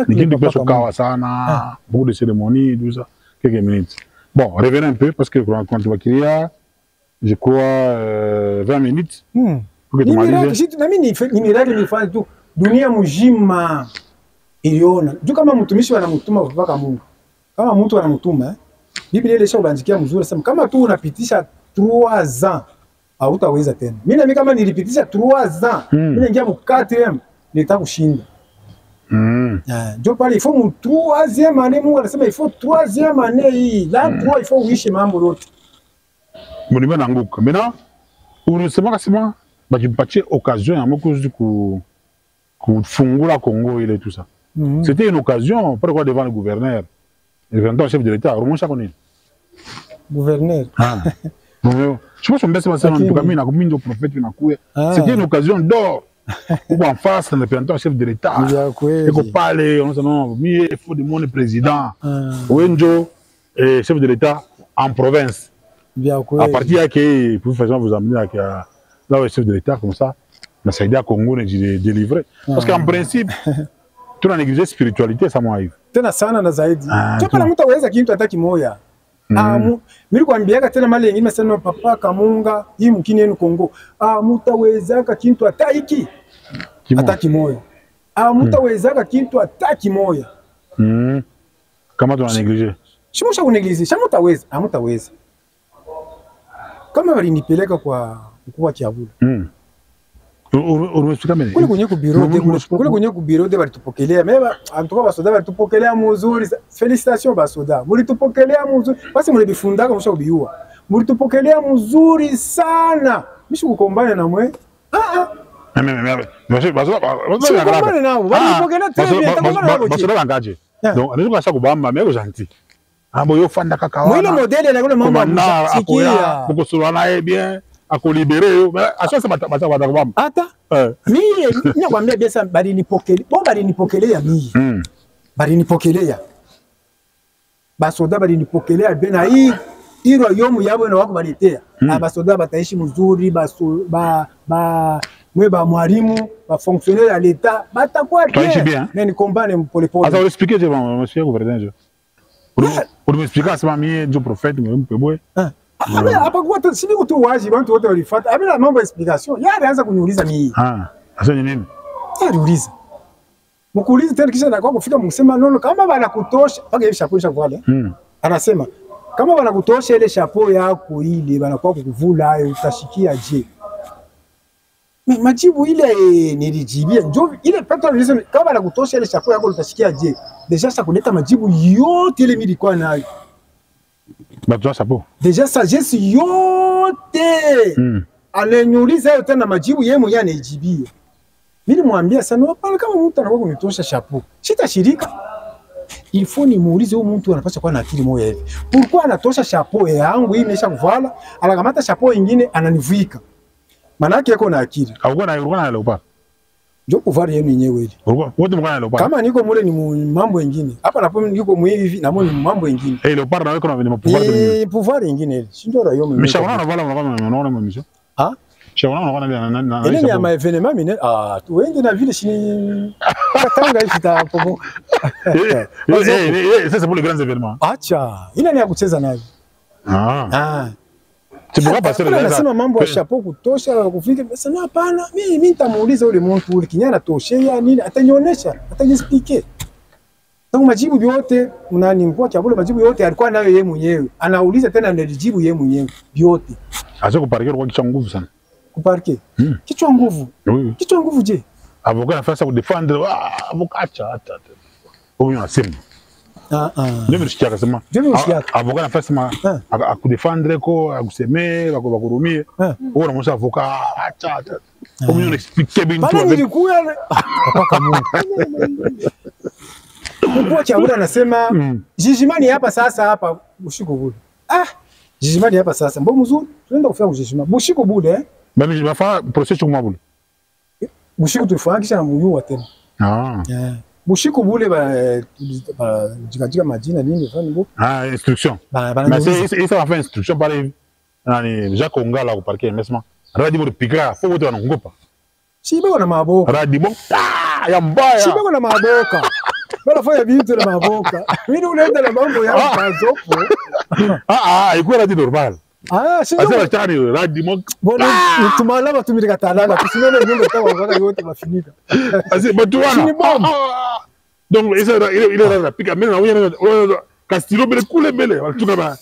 Ni kitu kwa sokawa sana, beaucoup de cérémonies, tout ça, quelques minutes. Bon, revenons un peu parce que quand tu vas crier, je crois 20 minutes. Pour que tu m'alises. Na mimi ni miracle nifanye tu dunia mzima iliona. Juu kama mtumishi wanamtuma mpaka Mungu. Kama mtu anamtuma, Biblia ile shabandikia mzuri sema kama tu unapitisha 3 ans hautaweza tena. Mimi kama nilipitisha 3 ans, mimi naingia mu 4e nitakushinda. Ndio pale il faut mu 3e année Mungu anasema il faut 3e année hii. Là 3 il faut uishi mambo yote. Mbona nanguka. Maintenant, unasema kasema bakimpatie occasion ya moko kufungula Congo ile tout ça. C'était une occasion pourquoi devant le gouverneur. Le gouverneur chef de l'État, remoncha connaît. Gouverneur. Je pense qu'on baisse ma sœur en tout cas mimi na kuminjo prophète na kuya. C'était une occasion d'or. Ou en face le représentant chef de l'État. Il faut parler, on non, il faut demander président. Wenjo chef de l'État en province. À partir que pour faire vous amener à là le chef de l'État comme ça, na saidia Congo de délivrer. Parce qu'en principe tu na négliger spiritualité ça m'arrive. Tena sana na zaidi. Tu pana mtu aweza kitu hata kimoja. Mimi kwambiaka tena mali nyingine sana papa Kamunga hii mkini yenu Kongo. Mutawezaka kitu hata hiki. Hata kimoja. Mutawezaka kitu hata kimoja. Kama tuna négliger. Shimusha kunegliger, shamu taweza, amutaweza. Kama walinipeleka kwa mkuu wa Kiabulo. Unamexplica mimi. Kule kwenye ku bureau de balitupokelea. Meba antoka basoda balitupokelea muzuri. Félicitations basoda. Mulitupokelea muzuri. Basi mulibifundaka musha kubiua. Mulitupokelea muzuri sana. Mishi kukombana na mwe. Donc anaweza kusha kubamba meko gentil. Ambo yo fanda kaka. Mwile modele na kule mambo sikia. Bukusura naye bien. Akolibere yo. Acha sema kubamba. Hata mimi ninakwambia besa bali nipokelea. Bo bali nipokelea mimi. Bali nipokelea. Basoda bali nipokelea bena hii iro yomu yabo na wako balitea. Basoda bataishi mzuri mwe ba mwalimu ba fonctionnaire à l'état batakuwa bien. Mais ni kombane mpole pole. Asa expliquer je monsieur gouverneur. Pour m'expliquer ça mimi ndio prophète mpebwe. Hapa kwa sisi kutu wazi watu wote walifuata. Abila mambo explication. Yeye anaanza kuniuliza mimi. Asa ni nini? Aliuliza. Mkuuliza tena kisha na kwa kufika msema nono kama bana kutosha paka hivi chapeau chakwale. Anasema kama bana kutosha ile chapeau yako ile bana kwa kukuvula hayo utashikia je? Majibu ile nilijibia njoo ile pata reason kama bana kutosha ile chapeau yako utashikia je? Deja sasa kuleta majibu yote ile mimi nilikuwa nayo. Batua chapeau. Deja sagesse yote. Ananiuliza hayo tena majibu yeye mwenyewe anijibia. Mimi nimwambia sana hapana kama mtu anakuwa kunitosha chapeau. Sitashirika. Il faut nimuulize huyu mtu anapaswa kuwa na akili moja hivi. Pourquoi anatosha chapeau yangu hii imesha kuvala, anakamata chapeau nyingine ananivika. Maana yake yako na akili. Haukuwa na leopard. Ndio kuvala yeye mwenyewe ile. Wote mko na leopard. Kama niko mule ni mambo mengine. Hapa napo niko mwe hivi na mwe ni mambo mengine. Leopard na wewe kuna vile pouvoir. Pouvoir nyingine ile. Si ndio rayo mwenyewe. Mshaona na vala unaona mmisho. Ile ni ama evenement mine tu wengi na vile chini katanga hivi tapo. Ça c'est pour les grands événements. Acha, ile ni ya kucheza nayo. Tu pourras passer le gars. Nasema mambo ya chapeau kutosha kufika. Sasa hapana, mimi nitamuuliza yule mtu ule kinyana toshea nini atanionyesha, ataniexpliquer. Tangu majibu yote mnani mkuu cha majibu yote alikuwa nayo yeye mwenyewe. Anauliza tena anajibu yeye mwenyewe yote. Acha kuparkia kwa kichwa nguvu sana. Kuparke. Kichwa nguvu. Kichwa nguvu je? Avocat anafanya kudefendre avocat acha. Huyu anasema. Ndio mshikia akasema. Avocat anafanya akudefendre ko akusemee bakurumie. Wewe unamsha avocat acha. Huyu unexplique bien tu. Nilikuwa mpaka Mungu. Mkuu cha bure anasema jijimani hapa sasa hapa ushiko bure. Jijimani hapa sasa. Mbona mzuri? Tunaenda kufanya jijimani. Bushiko bure Bami bafa processus kwa bule. Bushiko tulifanya kisha namuyua tena. Bushiko bule ba jikatika majina nini fani bo. Instruction. Mais ça va faire instruction pale nani Jacques Ongala ku parquet mesma. Radi bo pika fo wote wanangopa. Shibe na maboka. Radi bo ya mbaya. Shibe na maboka. Bala fanya vitu na maboka. Mimi unaenda na mambo ya kazopo. Iko radi normal. Sasa chani radi mo. Bona tumalaba tumika talala tusinone nyumba tawa wakati yote mafinika. Asi batuana. Donc il est là pika mimi na wewe Castillo bele kule bele walituka ba.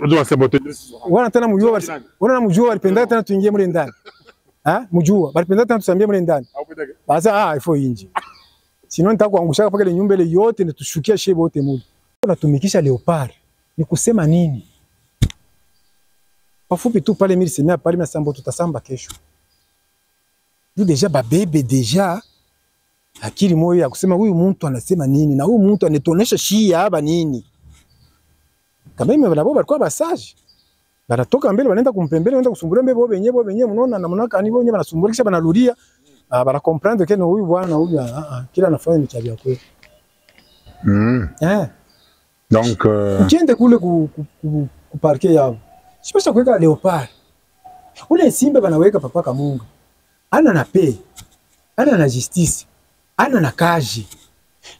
Ndio sabote. Wana tena mjua wana mjua walipenda tena tuingie mle ndani. Mjua walipenda tena tusambie mle ndani. Basa ifo inji. Sino nitakuangusha paka ile nyumba ile yote na tushukia shebe wote mule. Tunatumikisha leopard. Ni kusema nini? Kwa fupi tu pale mimi semea pale na sambo tutasamba kesho. Ndio deja babebe deja akili moyo ya kusema huyu mtu anasema nini na huyu mtu anatonesha shia hapa nini. Kama mimi baba alikuwa basaji. Banatoka mbele wanaenda kumpembele wanaenda kusumbulia mbele bobe wenyewe mnaona na mnaka ni wenyewe banasumbulia kisha banarudia. Bana comprendre que huyu bwana huyu kila anafanya ni tabia kweli. Donc ukiende kule ku parquet yao. Sipasha kuweka leopard. Ule simba banaweka papa Kamunga. Ana na pay. Ana na justice. Ana na kaji.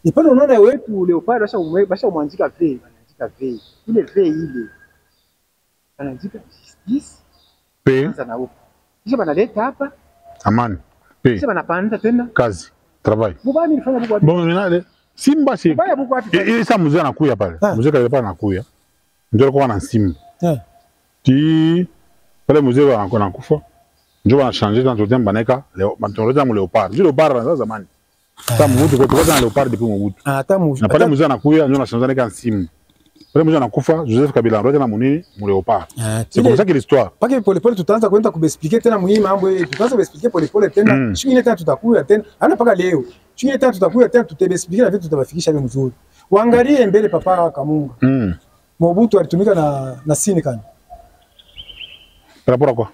Ni pale unaona wetu leopard basha umwanzika pay, anaandika pay. Ile pay ile. Anaandika justice. Pay. Sasa na huko. Kisha banaleta hapa. Amani. Pay. Kisha banapanda tena. Kazi. Travail. Bubani nilifanya buku wapi? Bon, nale. Simba si. Baya buku wapi? Isa mzee anakuya pale. Mzee kale pale anakuya. Ndio alikuwa na simba. Ti pale mzee anakuwa anakufa. ndio wana changer dans totem baneka matoroja mu léopard du léopard dans zamani ça Mobutu kwa toka na léopard depuis Mobutu ata na pale mzee anakuya ndio na changer neka nsimu pale mzee anakufa Joseph Kabila roja na munini mu léopard c'est comme ça que l'histoire pake pole pole tutaanza kwenda kuexpliquer tena muhimu mambo yetu tutaanza kuexpliquer pole pole tena shingine tena tutakuya tena ana paka leo shingine tena tutakuya tena tutexpliquer na vitu tutabafikisha hivi mzuri waangalie mbele papa Kamunga Mobutu alitumika na sini kani par rapport à quoi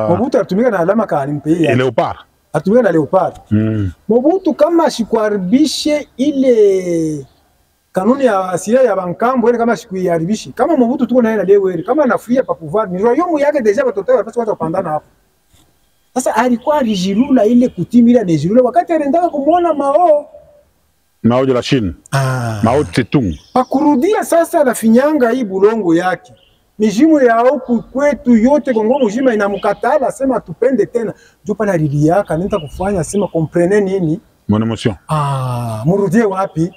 Mobutu alitumika na alama kani mpei ya léopard alitumika na léopard Mobutu kama ashikuharibishe ile kanuni ya asilia ya bankambo ile kama ashikuharibishe kama Mobutu tuko naye na leo ile kama anafuia pa pouvoir ni royaume yake deja batoto wanapaswa watu kupandana hapo sasa alikuwa alijirula ile kutimira nejirula wakati aliendaka kumuona Mao de la Chine Mao Tse-tung pakurudia sasa na finyanga hii bulongo yake mijimu ya huku kwetu yote Kongo mjima inamkatala sema tupende tena ndio pale aliliaka nenda kufanya sema comprene nini mon émotion murudie wapi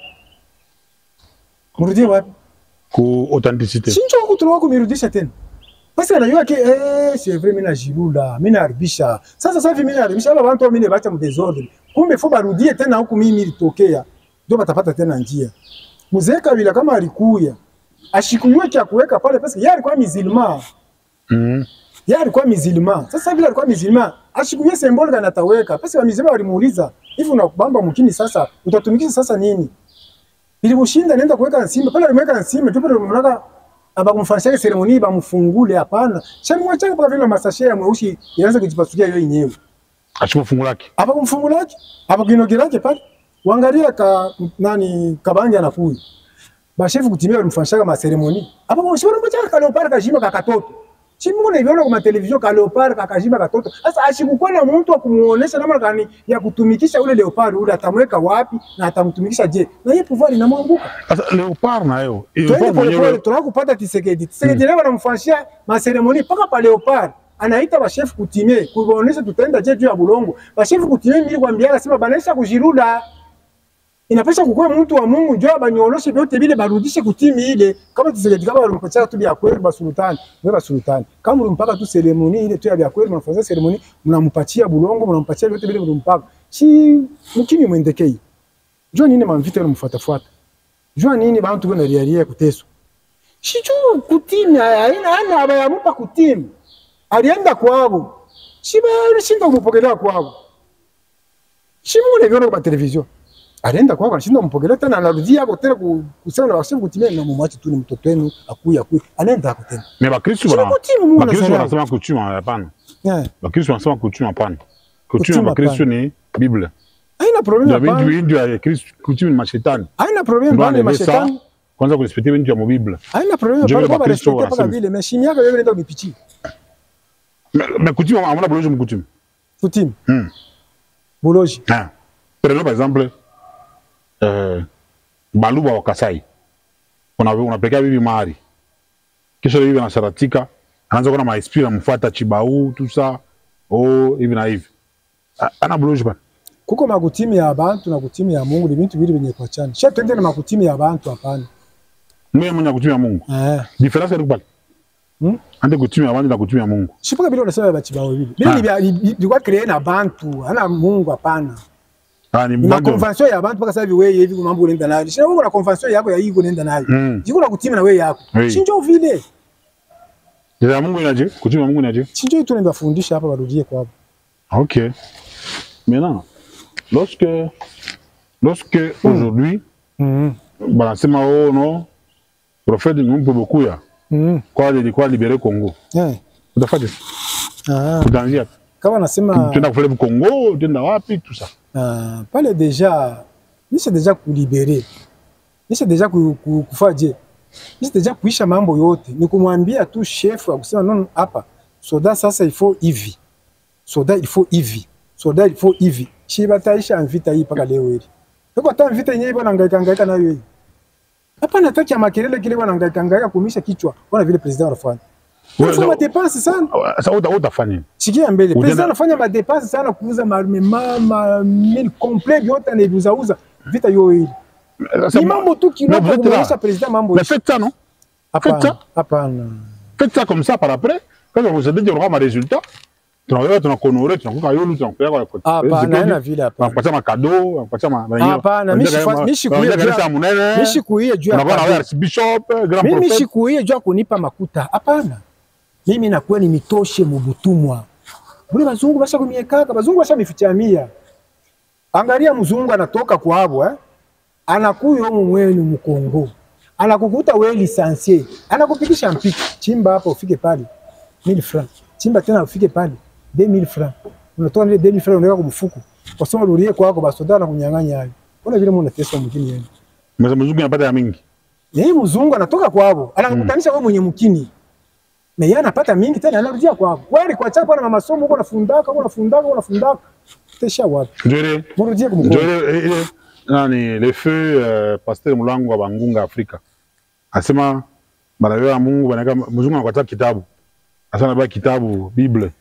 ku authenticité sinjo huku tunawa kumirudisha tena basi anajua ke c'est vrai mina jilula mina arbisha sasa hivi mina arbisha baba watu mimi bacha mu desordre kumbe fo barudie tena huku mimi litokea ndio batapata tena njia mzee Kabila kama alikuya ashikuywe kia kuweka pale pesa yeye alikuwa musulman yeye alikuwa musulman sasa vile alikuwa musulman ashikuywe symbole kana taweka pesa wa musulman walimuuliza hivi unakubamba mkini sasa utatumikisha sasa nini ili mushinda nenda kuweka nsimba pale alimweka nsimba tu pale mnaka abakumfanyia ceremony bamfungule hapana chamwa chake kwa vile masashe ya mweusi inaanza kujipasukia yeye yenyewe ashimfungulaki abakumfungulaki abakinogirake pale uangalia nani Kabanja anakuja bashefu kutimia walimfanyisha ma ceremony hapa kwa shibona mmoja kalopara kashima kakatoto chimungu na iviona kwa television kalopara kakashima katoto sasa ashikukuwa na mtu wa kumuonesha namna gani ya kutumikisha ule leopard ule atamweka wapi na atamtumikisha je na yeye pouvoir inamwanguka sasa leopard nayo tunakupata Tshisekedi leo wanamfanyisha ma ceremony paka pa leopard anaita bashefu kutimia kuonesha tutaenda je juu ya bulongo bashefu kutimia mimi kwambia sema banaisha kujirula inapasha kukua mtu wa Mungu njoo abanyooloshe vyote vile barudishe kutimi ile kama Tshisekedi kama walimpatia tu vya kweli basultani wewe sultani kama ulimpaka tu ceremony ile tu ya vya kweli mnafanya ceremony mnampatia bulongo mnampatia vyote vile mlimpaka si mkini mwendekei njoo nini mamvita ile mfuatafuata njoo nini bantu kuna riaria kuteso shijo kutimi ana abayamupa kutimi alienda kwao shiba alishinda kumpokelea kwao shimule viona kwa television alienda kwao anashinda kumpokelea tena anarudia hapo tena kusema na washefu kutimia na mumwache tu ni mtoto wenu akuya anaenda hapo tena mais bakristo wanasema kutima hapana bakristo wanasema kutima hapana kutima bakristo ni Biblia haina problem hapana ndio ya Kristo kutima ni mashetani haina problem bali mashetani kwanza kurespecter ndio ya Biblia haina problem bali kwa respecter paka vile mais chini yako wewe nenda kupichi mais kutima amona boloji mkutima kutima boloji par exemple Baluba wa Kasai unapeleka bibi mahari kisha bibi anasaratika anaanza kuona maespira mfuata Chibau tout ça hivi na hivi ana bloge bana kuko makutimi ya abantu na kutimi ya Mungu ni vitu vile venye kuachana sha twende na makutimi ya abantu hapana mimi mwenye kutimi ya Mungu difference ni kubali ande kutimi ya abantu na kutimi ya Mungu sipoka bila unasema ba Chibau vile ni kwa create na abantu ana Mungu hapana na convention ya abantu paka sasa hivi wewe hivi mambo unaenda nayo sio wewe na convention yako ya hiyo unaenda nayo jiko na kutima na wewe yako sinjo vile ya Mungu inaje kutima Mungu inaje sinjo tu ndio fundisha hapa barudie kwa hapo OK maintenant lorsque aujourd'hui banasema non prophète nous peut beaucoup ya quoi libérer Congo utafanya utaanzia kama nasema tenda kufanya Congo tenda wapi tout ça pale déjà nisha déjà kulibere nisha déjà kufaje nisha déjà kuisha mambo yote ni kumwambia tu chef akusema non hapa soda sasa il faut hivi soda il faut hivi shiba taisha vita hii paka leo hili kwa hata vita yenyewe bwana hangaika nayo hii hapa nataki ya makelele kile bwana hangaika kumisha kichwa bwana vile president anafanya unafanya dépense sana sasa utafanya sikia mbele president anafanya dépense sana kuuza mama mil complet yote anaviuza vita hiyo hili ni mambo tu kidogo kuonyesha president mambo mais faites ça non hapana faites ça comme ça par après quand vous avez des résultats tunawewe tunakonore tunakuka yulu tunakupea kwa kwa hapana na vile hapana kupatia makado kupatia hapana mishikuie juu ya bishop grand prophet mimi shikuie juu kunipa makuta hapana mimi nakuwa ni mitoshe mubutumwa bure bazungu basha kumiekaka bazungu basha mifichamia angalia mzungu anatoka kwabo anakuyo mwenu mkongo anakukuta wewe licencié anakupigisha mpiki chimba hapo ufike pale 1000 francs chimba tena ufike pale 2000 francs unatoa ile 2000 francs unaweka kumfuko kwa sababu ulie kwako basoda na kunyang'anya hayo ona vile mwana tesa mkini yenu mzungu anapata ya mingi mzungu anatoka kwabo anakutanisha wewe mwenye mkini na yeye anapata mingi tena anarudia kwako wewe kwa chapa na masomo uko unafundaka tesha wapi njoo mrudie kumkongo njoo nani le feu pasteur Mulangu wa Bangunga Afrika asema banawewa Mungu banaka mzungu anakupatia kitabu asana ba kitabu Bible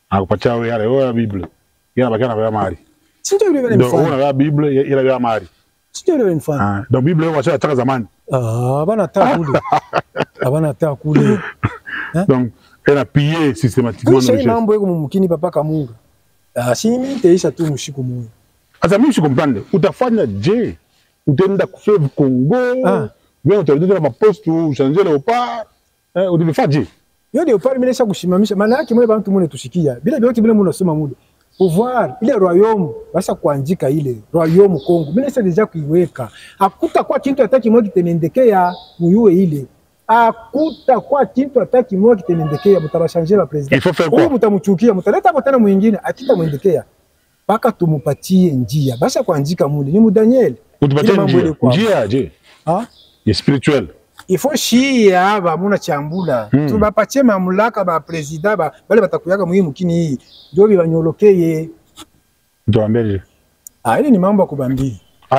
akupatia wewe yale wewe Bible yana bakana na mari sio ile vile mfano ndio una Bible ile ya mari sio ile mfano donc Bible wacha ataka zamani bana takule abana takule donc elle pillé systématiquement dans le mambo yako mumkini papa Kamunga shimi teisha tu mshiku moyo. Asa mimi comprendre utafanya je utaenda kufeva Congo wewe utarudia na poste uchanger leopard utafanya je yo leopard mimi nisha kushimamisha maana yake mwe bantu mune tushikia bila vyote vile mune unasema muda pouvoir ile royaume basa kuandika ile royaume Congo mimi nisha deja kuiweka akuta kwa kintu ataki mwe kitenendekea muyue ile akuta kwa kintu ataki mwe kitenendekea mutabashanjera la president huyu mutamuchukia mutaleta kwa tena mwingine akita muendekea paka tumupatie njia basa kuandika mule ni Daniel utupatie njia je ya spirituel il faut shia aba muna chambula tubapatie mamlaka ba president bale batakuyaka muhimu kini hii ndio bibanyolokeye ndoambeje ile ni mambo ya kubambia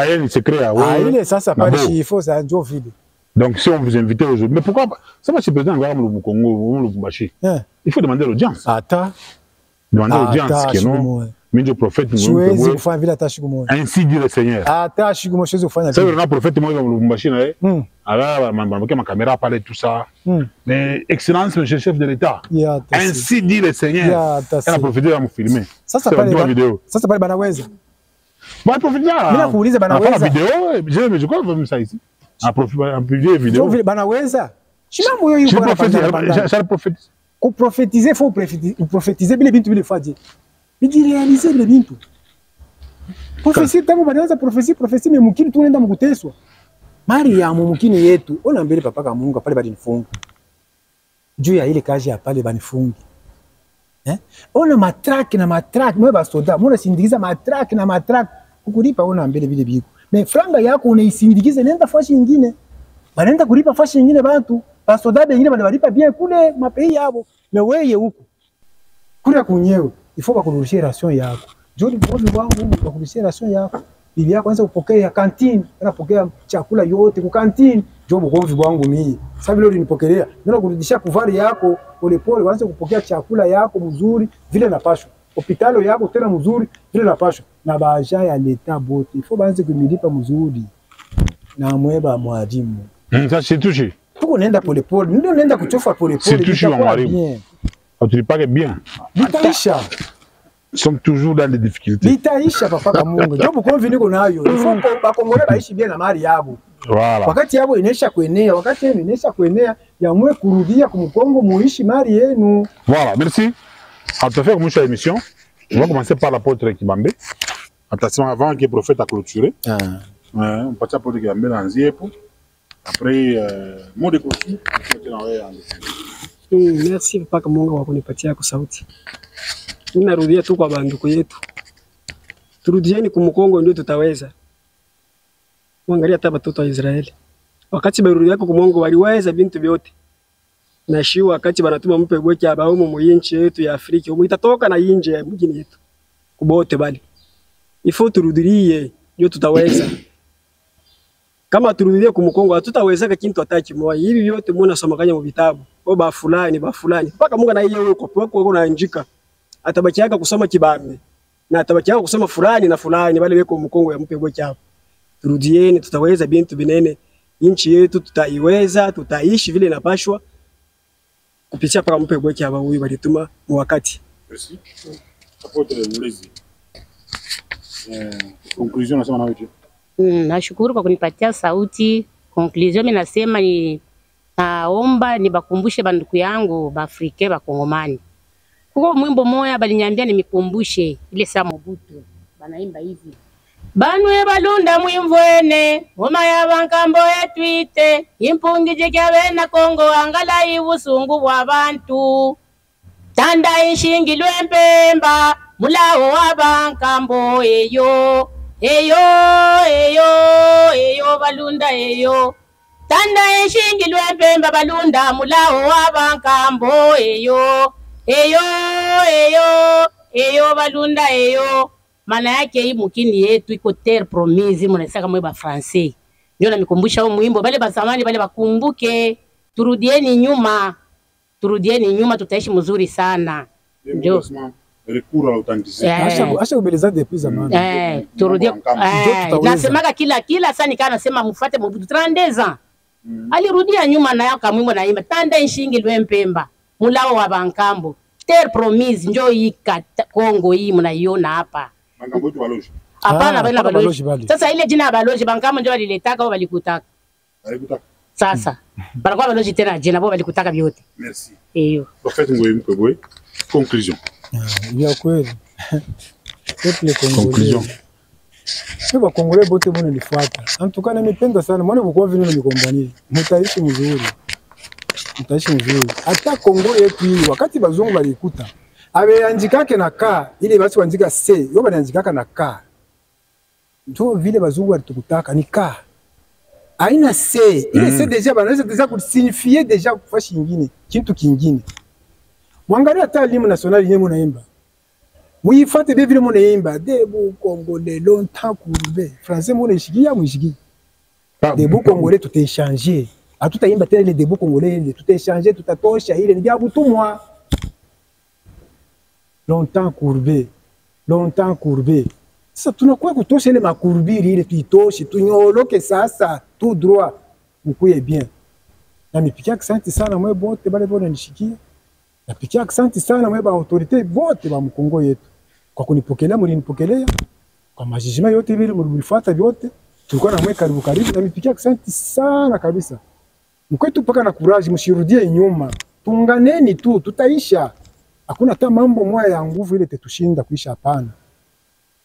ile ni secret ile sasa pale il faut ça ndio vile. Donc si on vous invite aujourd'hui mais pourquoi ça va se président ngara mu Congo mu Lubumbashi il faut demander l'audience demander l'audience que non Minjo prophète siwezi kufanya vile hata siku moja. Ainsi dit le Seigneur. Hata siku moja siwezi kufanya vile. Sasa na prophète moja mu Lubumbashi na ala ma caméra parler tout ça. Mais excellence monsieur chef de l'état. Ainsi dit le Seigneur. Elle prophétie à me filmer. Sasa pale banaweza. Ba prophétie. Mimi nakuuliza banaweza. Vidéo, je crois que ça ici. A prophétie vidéo. Vile banaweza. Shimambo hiyo yuko na je prophétise. Ku prophétiser faut prophétiser bile bintu bile faje. Bidi réaliser bile bintu. Prophétie tangu banaweza prophétie mais mukini tunaenda mkuteswa. Mariamu mukini yetu ona mbele papa Kamunga pale balinifunga. Juu ya ile kazi ya pale banifungi. Ona matraki na matraki mwe basoda muna sindikiza matraki na matraki kukulipa ona mbele vile biko. Me franga yako unaisindikiza nenda fashi nyingine. Banaenda kulipa fashi nyingine bantu. Basoda bengine banalipa bien kule mapei yabo. Me weye huko. Kule kunyewe ifo bakurudishia ration yako. Jodi bovu wangu bakurudishia ration yako. Bibi yako anza kupokea kantini, anapokea chakula yote ku kantini. Jobo bovu wangu mimi. Sasa vile ulinipokelea, ndio kurudishia kuvari yako polepole, waanze kupokea chakula yako mzuri vile napashwa. Hospitalo yako tena mzuri vile napashwa. Na baja ya leta bote. Ifo baanze kumilipa mzuri. Na mweba mwalimu. Ça c'est touché. Tuko nenda polepole, ndio nenda kuchofa polepole. C'est touché wa mwalimu. Tu pas bien. Bitaisha. Nous sommes toujours dans des difficultés. Bitaisha papa Kamunga. Jobu konvi niko nayo. Ifo bakongole baishi bien na mali yabo. Voilà. Wakati yabo inesha kuenea, wakati yenu inesha kuenea, ya mwe kurudia kumkongo muishi mali yenu. Voilà, merci. On te fait comme une émission. On va commencer par l'apôtre Kibambe. Attention avant que le prophète a clôturé. On passe à l'apôtre Kibambe dans Ziepo. Après mot de clôture, merci papa Kamunga kwa kunipatia kwa sauti. Mimi narudia tu kwa banduku yetu. Turudieni kumkongo ndio tutaweza. Mwangalia hata watoto wa Israeli. Wakati barudi yako kumongo waliweza bintu vyote. Na shiwa wakati banatuma mpe gweki abaumu mu inchi yetu ya Afrika, itatoka na inje ya mjini yetu. Kubote bali. Ifo turudilie ndio tutaweza. Kama turudilie kumkongo hatutaweza kintu ataki moja. Hivi vyote muona somakanya mu vitabu. Ba fulani. Mpaka Mungu na yeye yuko wako unaanjika. Atabaki yaka kusoma Kibambe. Na atabaki yaka kusoma fulani na fulani bali weko mkongo ya mpe gweki hapo. Turudieni tutaweza bintu binene inchi yetu tutaiweza tutaishi vile inapashwa kupitia paka mpe gweki aba huyu balituma mu wakati Merci. Apôtre Mulezi. Conclusion nasema na wewe. Nashukuru kwa kunipatia sauti. Conclusion mimi nasema ni naomba nibakumbushe banduku yangu Baafrika Bakongomani. Kuko mwimbo moya baliniambia nimikumbushe ile saa Mobutu. Banaimba hivi. Banwe balunda mwimvwene, ngoma ya bankambo etwite, impungije kyabena Kongo angala ibusungu bwa bantu. Tanda inshingilwe mpemba, mulawo wa bankambo eyo. Eyo, eyo, eyo balunda eyo. Tanda inshingilwe mpemba balunda, mulawo wa bankambo eyo. Eyo, eyo, eyo balunda eyo. Maana yake hii mukini yetu iko terre promise mnasaka mwe ba français. Ndio namikumbusha huo mwimbo bale ba zamani bale bakumbuke, turudieni nyuma. Turudieni nyuma tutaishi mzuri sana. Ndio. Recours à l'authenticité. Acha kubeleza depuis zamani. Turudie. Nasemaga kila saa nikaa nasema mfuate Mobutu 32 ans. Alirudia nyuma na yaka mwimbo naimba tanda inshingi lwe mpemba. Mulao wa bankambo. Terre promise ndio hii Kongo hii mnaiona hapa. Bankambo tu baloji. Hapana bana baloji. Sasa ile jina ya baloji bankambo ndio waliletaka au walikutaka. Walikutaka. Sasa banakuwa baloji tena jina bo walikutaka vyote. Merci. Hiyo. Prophète Ngoyi Mpebwe. Conclusion. Ya kweli. Conclusion. Kwa Kongole bote mbona nifuata. Antukana nimependa sana. Mbona mko vile nikombania. Mtaishi mzuri. Mtaishi mzuri. Hata Kongo yetu hii wakati bazungu walikuta. Abeandikake na ka ile basi kuandika C, yo banaandikaka na ka. Ndio vile bazungu walitukutaka ni ka. Haina C. Ile C deja banaweza deja kusignifier deja kufashi nyingine, kitu kingine. Mwangalia hata elimu nationale yenyewe munaimba. Muifate be vile munaimba, debu Congolais longtemps courbé. Français munaishikia muishikia. Debu Congolais tutaéchanger. Hatutaimba tena ile debu Congolais ile tutaéchanger, tutatosha ile ni bya butumwa. Longtemps courbé. Longtemps courbé. Sasa tunakuwa kutosha ile makurbiri ile tuitoshe, tunyoloke sasa tout droit. Mkuye bien. Na mipikia asante sana mwe bote bale bone nishikia. Napikia asante sana mwe ba autorité bote ba Mkongo yetu. Kwa kunipokelea mlinipokelea. Kwa majijima yote vile mlifuata vyote. Tulikuwa na mwe karibu na mipikia asante sana kabisa. Mkwetu paka na courage mshirudie nyuma. Tunganeni tu tutaisha. Hakuna hata mambo moya ya nguvu ile tetushinda kuisha hapana.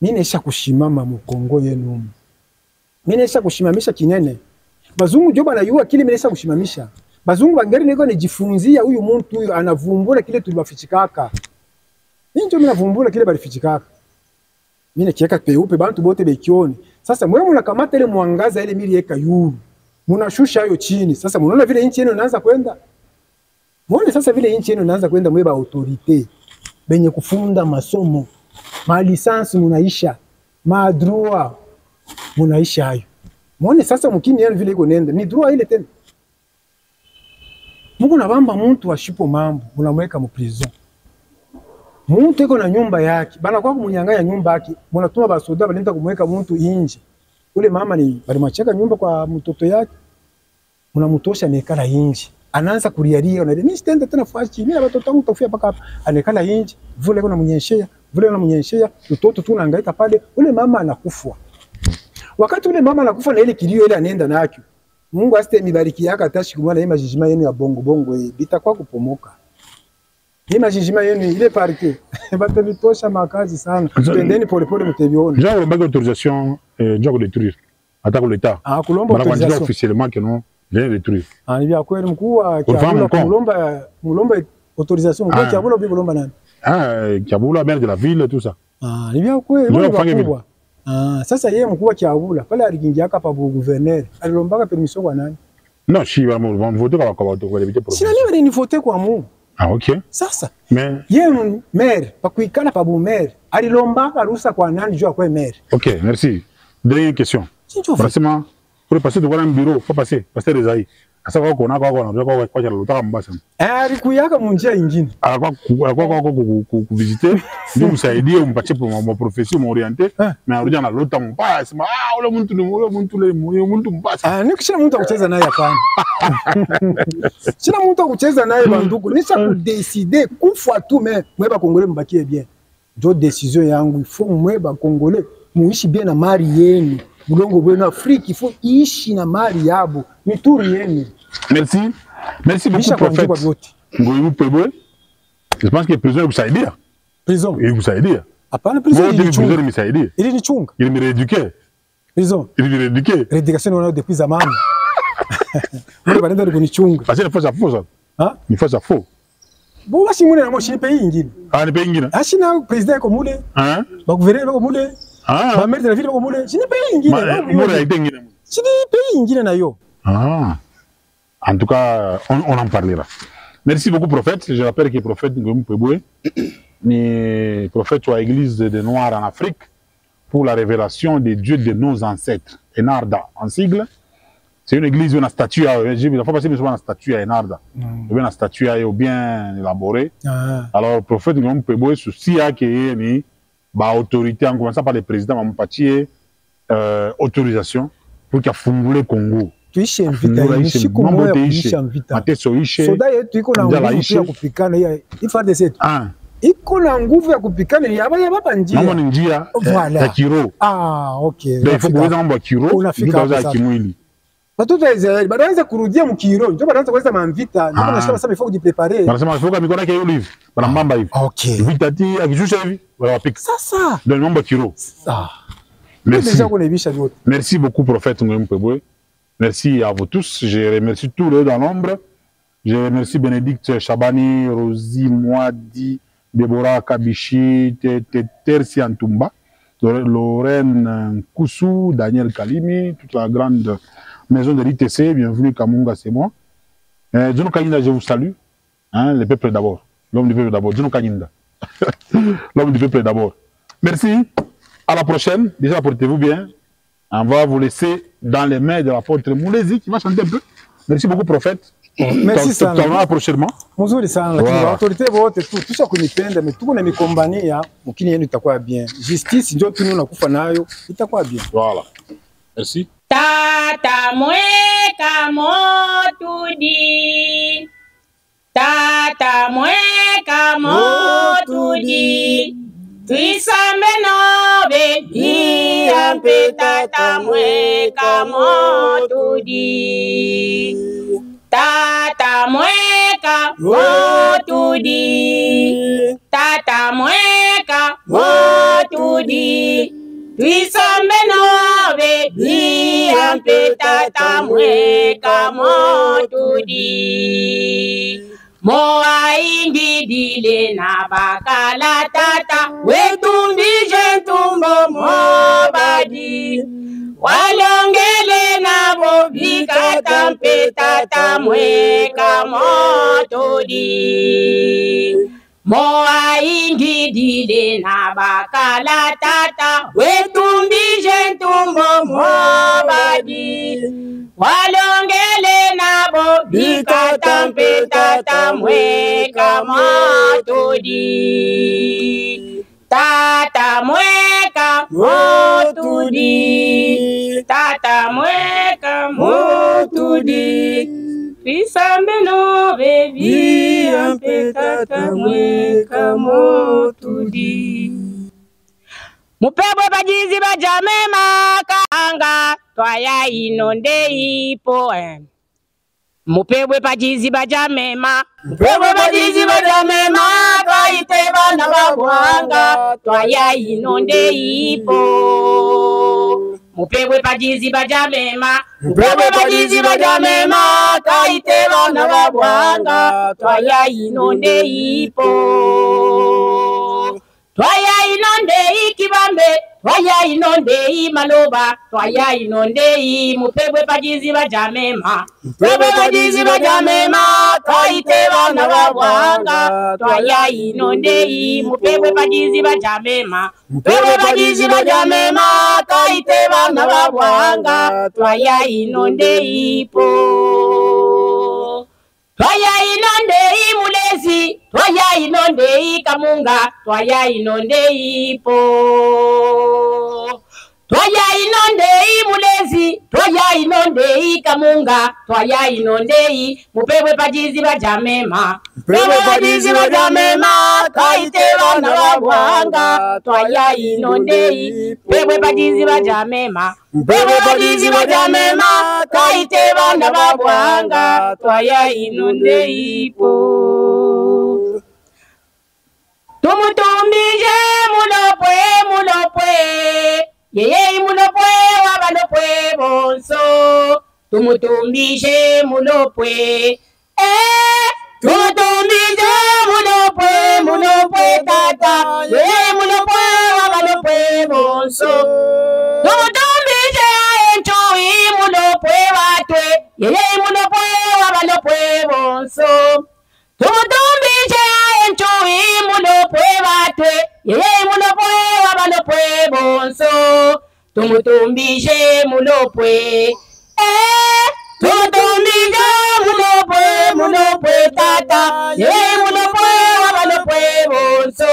Mimi naisha kushimama Mkongo yenu. Mimi naisha kushimamisha kinene. Bazungu joba na yua kile mimi naisha kushimamisha. Bazungu bangari niko nijifunzia huyu mtu huyu anavumbura kile tulibafichikaka. Mimi ndio navumbura kile balifichikaka. Mimi nakieka peupe bantu bote bekioni. Sasa mwe mnakamata ile mwangaza ile mili yeka yuru. Mnashusha hiyo chini. Sasa mnaona vile inchi yenu inaanza kwenda. Muone sasa vile inchi yenu inaanza kwenda mwe ba autorité. Benye kufunda masomo. Ma lisansi munaisha. Ma droit munaisha hayo. Muone sasa mkini yenu vile iko nenda. Ni droit ile tena. Mungu nabamba mtu ashipo mambo, unamweka mu prison. Mtu iko na nyumba yake, bana kwa kumunyang'anya nyumba yake, mnatuma basoda balenda kumweka mtu inje. Ule mama ni balimacheka nyumba kwa mtoto yake. Mnamtosha nekala inje. Anaanza kulialia na mimi sitenda tena fashi, mimi na watoto wangu tofia paka hapa. Anekala inje, vule kuna mnyeshea, mtoto tu anahangaika pale, ule mama anakufa. Wakati ule mama anakufa na ile kilio ile anaenda nacho. Mungu asite mibariki yake atashi kumana hii majijima yenu ya bongo hii bitakuwa kupomoka. Hii majijima yenu ile parke batavitosha makazi sana. Pendeni pole mteviona. Déjà on a autorisation de détruire. Attaque l'État. Ah kulomba autorisation officiellement que non, rien détruire. Ah ni vya kweli mkuu wa kulomba autorisation mkuu Kiabula bi kulomba nani? Ah Kiabula maire de la ville tout ça. Ah ni vya kweli. Sasa yeye mkuu wa Kiabula pale alikingia hapa pa gouverneur alilombaka permission kwa nani? Non, si on vote kwa député provincial. Sina nini ni vote kwa mu. Ah OK. Sasa yeye maire pa kuikana pa bu maire alilombaka ruhusa kwa nani jua kwa maire. OK, merci. Dernière question. Forcément pour passer devant un bureau, faut passer Rezaï. Asa kwa kona kwa lutaka mbasa. Alikuyaka mu njia nyingine. Kwa kuvisiter, ndio msaidie umpatie pour profession m'orienter, mais arudia na lota mbaya sema ule muntu mbasa. Ni kishina muntu akucheza naye hapana. Sina muntu akucheza naye bandugu. Nisha kudecide kufa tu mais mweba Congolais mbakie bien. Jo décision yangu il faut mweba Congolais muishi bien na mali yenu. Bulongo bwenu Afrika il faut ishi na mali yabo. Ni turi yenu. Merci. Merci beaucoup prophète. Ngoyou Pebwe. Je pense que prison vous saidia. Prison. Il vous saidia. Hapana prison. Il me saidia. Il ni chunga. Il me rééduquait. Prison. Il me rééduquait. Rééducation on a depuis zamani. Mbona banaenda kunichunga. Parce que il faut ça faux ça. Hein? Il faut ça faux. Bon là si mune na mo shi pays ingine. Ah ni pays ingine. Ah si na président ko mule. Hein? Ba gouverneur ko mule. Ah. Ba maire de la ville ko mule. Si ni pays ingine. Mule ay ingine. Si ni pays ingine na yo. Ah. En tout cas, on en parlera. Merci beaucoup, prophète. Je rappelle que le prophète Ngoyou Pebwe est prophète de l'église des Noirs en Afrique pour la révélation des dieux de nos ancêtres. Enarda, en sigle. C'est une église où on a statue. Il faut passer une statue à Enarda. Une statue bien élaborée. Alors, le prophète Ngoyou Pebwe, ceci a été une autorité, en commençant par le président Mampatié, autorisation pour qu'il ait le Congo. Tuishi mvita hii mambo ya kuisha mvita mateso ishe soda yetu iko na nguvu ya kupikana ya ifade zetu iko na nguvu ya kupikana ya baba njia mambo ni njia ya kiro okay ndio ifo kuweza mambo ya kiro unafika za kimwili watoto wa Israeli banaanza kurudia mkiro ndio banaanza kuweza mamvita ndio banashika sasa ifo kujiprepare wanasema ifo kama mikono yake hiyo live banambamba hivi okay vita ti akishusha hivi wala wapika sasa ndio mambo ya kiro merci beaucoup prophète Ngoyou Pebwe. Merci à vous tous. Je remercie tous les dans l'ombre. Je remercie Bénédicte Chabani, Rosie Moadi, Déborah Kabichi, Tersi Antumba, Lorraine Koussou, Daniel Kalimi, toute la grande maison de l'ITC. Bienvenue Kamunga, c'est moi. Djono Kanyinda, je vous salue. Hein, le peuple d'abord. L'homme du peuple d'abord. Djono Kanyinda. L'homme du peuple d'abord. Merci. À la prochaine. Déjà, portez-vous bien. On va vous laisser dans les mains de l'apôtre Moulezi qui va chanter un peu. Merci beaucoup, prophète. Merci sana. Prochainement. Mzuri sana lakini autorité wote tu tusha kunipenda tuko na mikombania mkini yenu itakuwa bien. Justice ndio tu nakufa nayo itakuwa bien. Voilà. Merci. Tata mweka motudi. Tata mweka motudi. Tuisambe no bebi ampe tata mweka motudi. Tata mweka motudi. Tata mweka motudi. Tuisambe no bebi ampe tata mweka motudi. Moa ingidile na bakala tata wetumbi jentumbo mobadi walongele na bobika tampe tata mweka motodi. Moa ingidile na bakala tata wetumbi jentumbo mobadi walongele na bobika tampe tata mweka motodi. Tata mweka motodi. Tata mweka motodi. Tuisambe no bebi ampe tata mweka motodi. Mupebwe bajizi bajamema kanga twaya inonde ipo Mupebwe bajizi bajamema. Mupebwe bajizi bajamema kaite bana babwanga twaya inonde ipo. Mupebwe bajizi bajamema. Mupebwe bajizi bajamema kaite bana babwanga twaya inonde ipo. Twaya inonde ikibambe, twaya inonde imaloba, twaya inonde mupebwe bajizi bajamema. Mupebwe bajizi bajamema, kaite bana babwanga, twaya inonde mupebwe bajizi bajamema. Mupebwe bajizi bajamema, kaite bana babwanga, twaya inonde ipo. inonde kamunga twaya inonde ipo twaya inonde mulezi twaya inonde kamunga twaya inonde mupewe pajizi bajamema mupewe pajizi bajamema kaite bana babwanga twaya inonde mupewe pajizi bajamema mupewe pajizi bajamema kaite bana babwanga twaya inonde ipo tumutumbije mulopwe yeye mulopwe wabalopwe bonso tumutumbije mulopwe tumutumbije mulopwe tata yeye mulopwe wabalopwe bonso tumutumbije enchui mulopwe watwe yeye mulopwe wabalopwe bonso tumutumbije enchui mulopwe watwe yeye mulopwe wabalopwe bonso tumutumbije mulopwe tumutumbije mulopwe tata yeye mulopwe wabalopwe bonso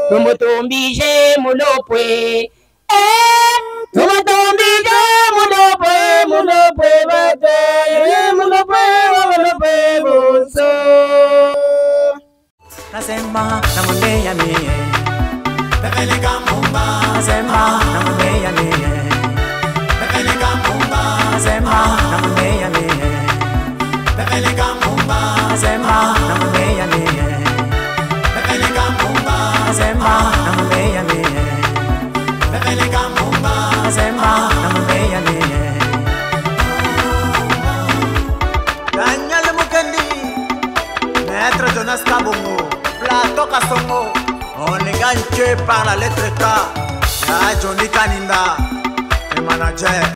tumutumbije mulopwe tumutumbije mulopwe tata yeye mulopwe wabalopwe bonso Nasema na mumeya mie Bebeleka mumba Nasema na mumeya mie Bebeleka mumba Nasema na mumeya mie Bebeleka mumba Nasema na mumeya mie Bebeleka mumba Nasema na mumeya mie Bebeleka mumba Nasema na mumeya mie Daniel Mukendi Maître Jonas Kabongo Plateau Kasongo, on est gagné par la lettre K. Johnny Kaninda, le manager.